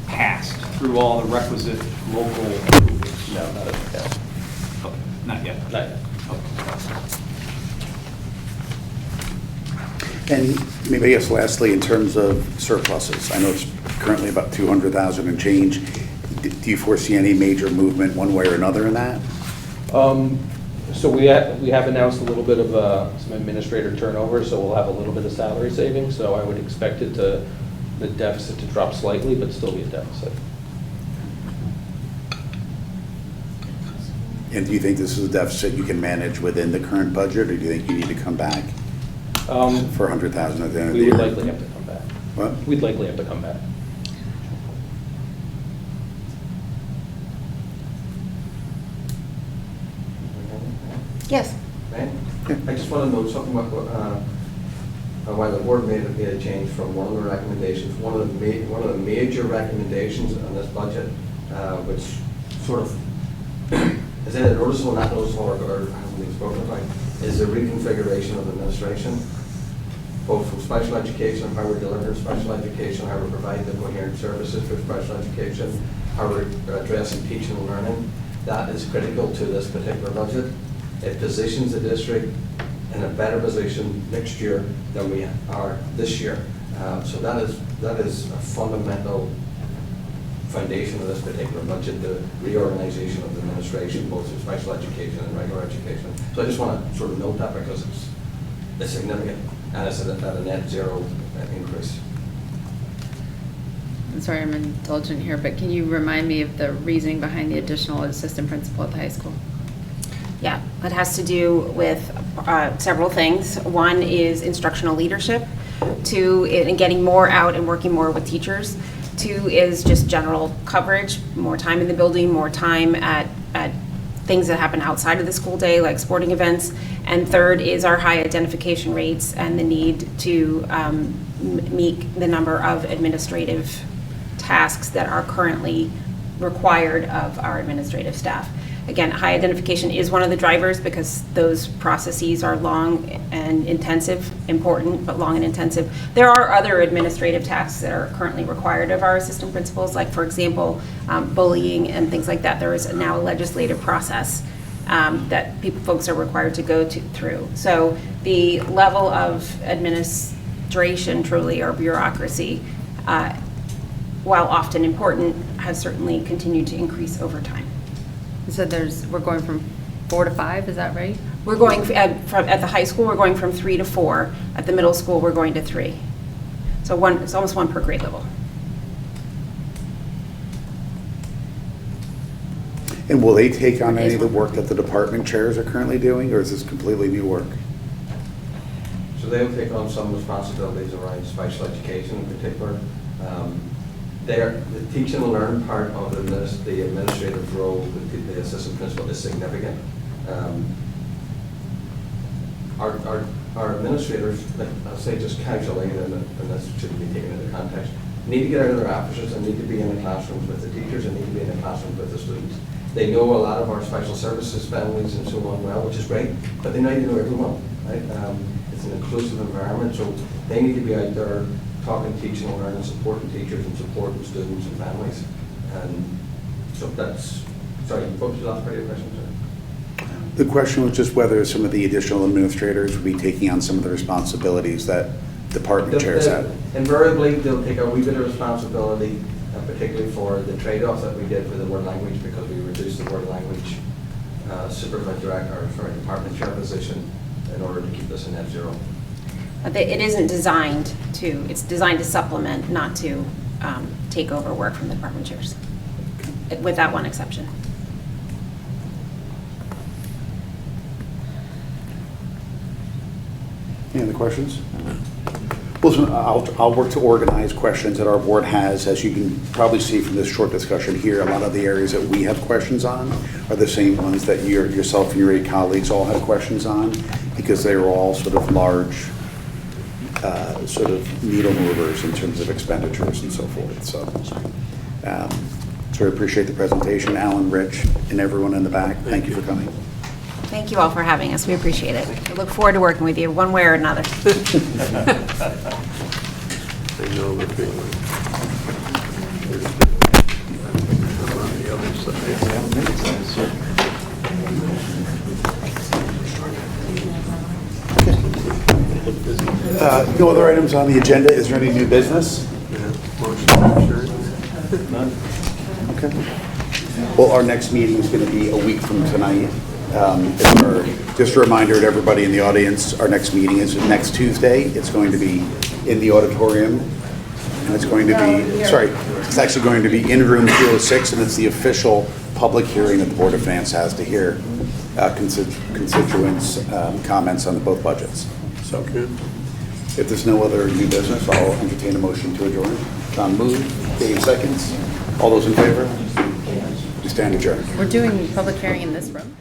passed through all the requisite local approvals? No, not at that. Okay, not yet. Not yet. And maybe, I guess lastly, in terms of surpluses, I know it's currently about 200,000 and change. Do you foresee any major movement one way or another in that? So we have announced a little bit of some administrator turnover, so we'll have a little bit of salary savings. So I would expect the deficit to drop slightly, but still be a deficit. And do you think this is a deficit you can manage within the current budget, or do you think you need to come back for 100,000 at the end of the We year? would likely have to come back. What? We'd likely have to come back. Yes. Right? I just want to note something about why the board made a change from one of the recommendations. One of the major recommendations on this budget, which sort of is either noticeable, not noticeable, or hasn't been spoken about, is the reconfiguration of administration, both from special education, how we're delivering special education, how we're providing the coherent services for special education, how we're addressing teaching and learning. That is critical to this particular budget. It positions the district in a better position next year than we are this year. So that is a fundamental foundation of this particular budget, the reorganization of the administration, both in special education and regular education. So I just want to sort of note that because it's significant, and it's at a net zero increase. I'm sorry, I'm indulgent here, but can you remind me of the reasoning behind the additional assistant principal at the high school? Yeah, it has to do with several things. One is instructional leadership. 2, in getting more out and working more with teachers. 2 is just general coverage, more time in the building, more time at things that happen outside of the school day, like sporting events. And 3rd is our high identification rates and the need to meet the number of administrative tasks that are currently required of our administrative staff. Again, high identification is one of the drivers because those processes are long and intensive, important, but long and intensive. There are other administrative tasks that are currently required of our assistant principals, like, for example, bullying and things like that. There is now a legislative process that folks are required to go through. So the level of administration, truly, or bureaucracy, while often important, has certainly continued to increase over time. You said we're going from 4 to 5, is that right? We're going at the high school, we're going from 3 to 4. At the middle school, we're going to 3. So it's almost 1 per grade level. And will they take on any of the work that the department chairs are currently doing, or is this completely new work? So they'll take on some responsibilities around special education in particular. The teach and learn part of the administrative role with the assistant principal is significant. Our administrators, I'll say just casually, and this should be taken into context, need to get out of their offices and need to be in the classrooms with the teachers and need to be in the classrooms with the students. They know a lot of our special services families and so on well, which is great, but they need to know everyone, right? It's an inclusive environment, so they need to be out there talking, teaching, and learning, supporting teachers and supporting students and families. And so sorry, what was the last part of your question, sir? The question was just whether some of the additional administrators would be taking on some of the responsibilities that department chairs have. Invariably, they'll take a wee bit of responsibility, particularly for the trade-off that we did for the world language, because we reduced the world language department chair position in order to keep this in net zero. It isn't designed it's designed to supplement, not to take over work from the department chairs, with that one exception. Any other questions? Listen, I'll work to organize questions that our board has. As you can probably see from this short discussion here, a lot of the areas that we have questions on are the same ones that yourself and your 8 colleagues all have questions on, because they are all sort of large sort of needle movers in terms of expenditures and so forth. So I appreciate the presentation. Alan, Rich, and everyone in the back, thank you for coming. Thank you all for having us. We appreciate it. We look forward to working with you one way or another. I know the feeling. On the other side. No other items on the agenda. Is there any new business? Yeah, motion to adjourn. Okay. Well, our next meeting is going to be a week from tonight. Just a reminder to everybody in the audience, our next meeting is next Tuesday. It's going to be in the auditorium. And it's going to be, it's actually going to be in room 206, and it's the official public hearing that the Board of Finance has to hear constituents' comments on both budgets. So if there's no other new business, I'll entertain a motion to adjourn. John moved, Dave seconds. All those in favor? We stand adjourned. We're doing public hearing in this room?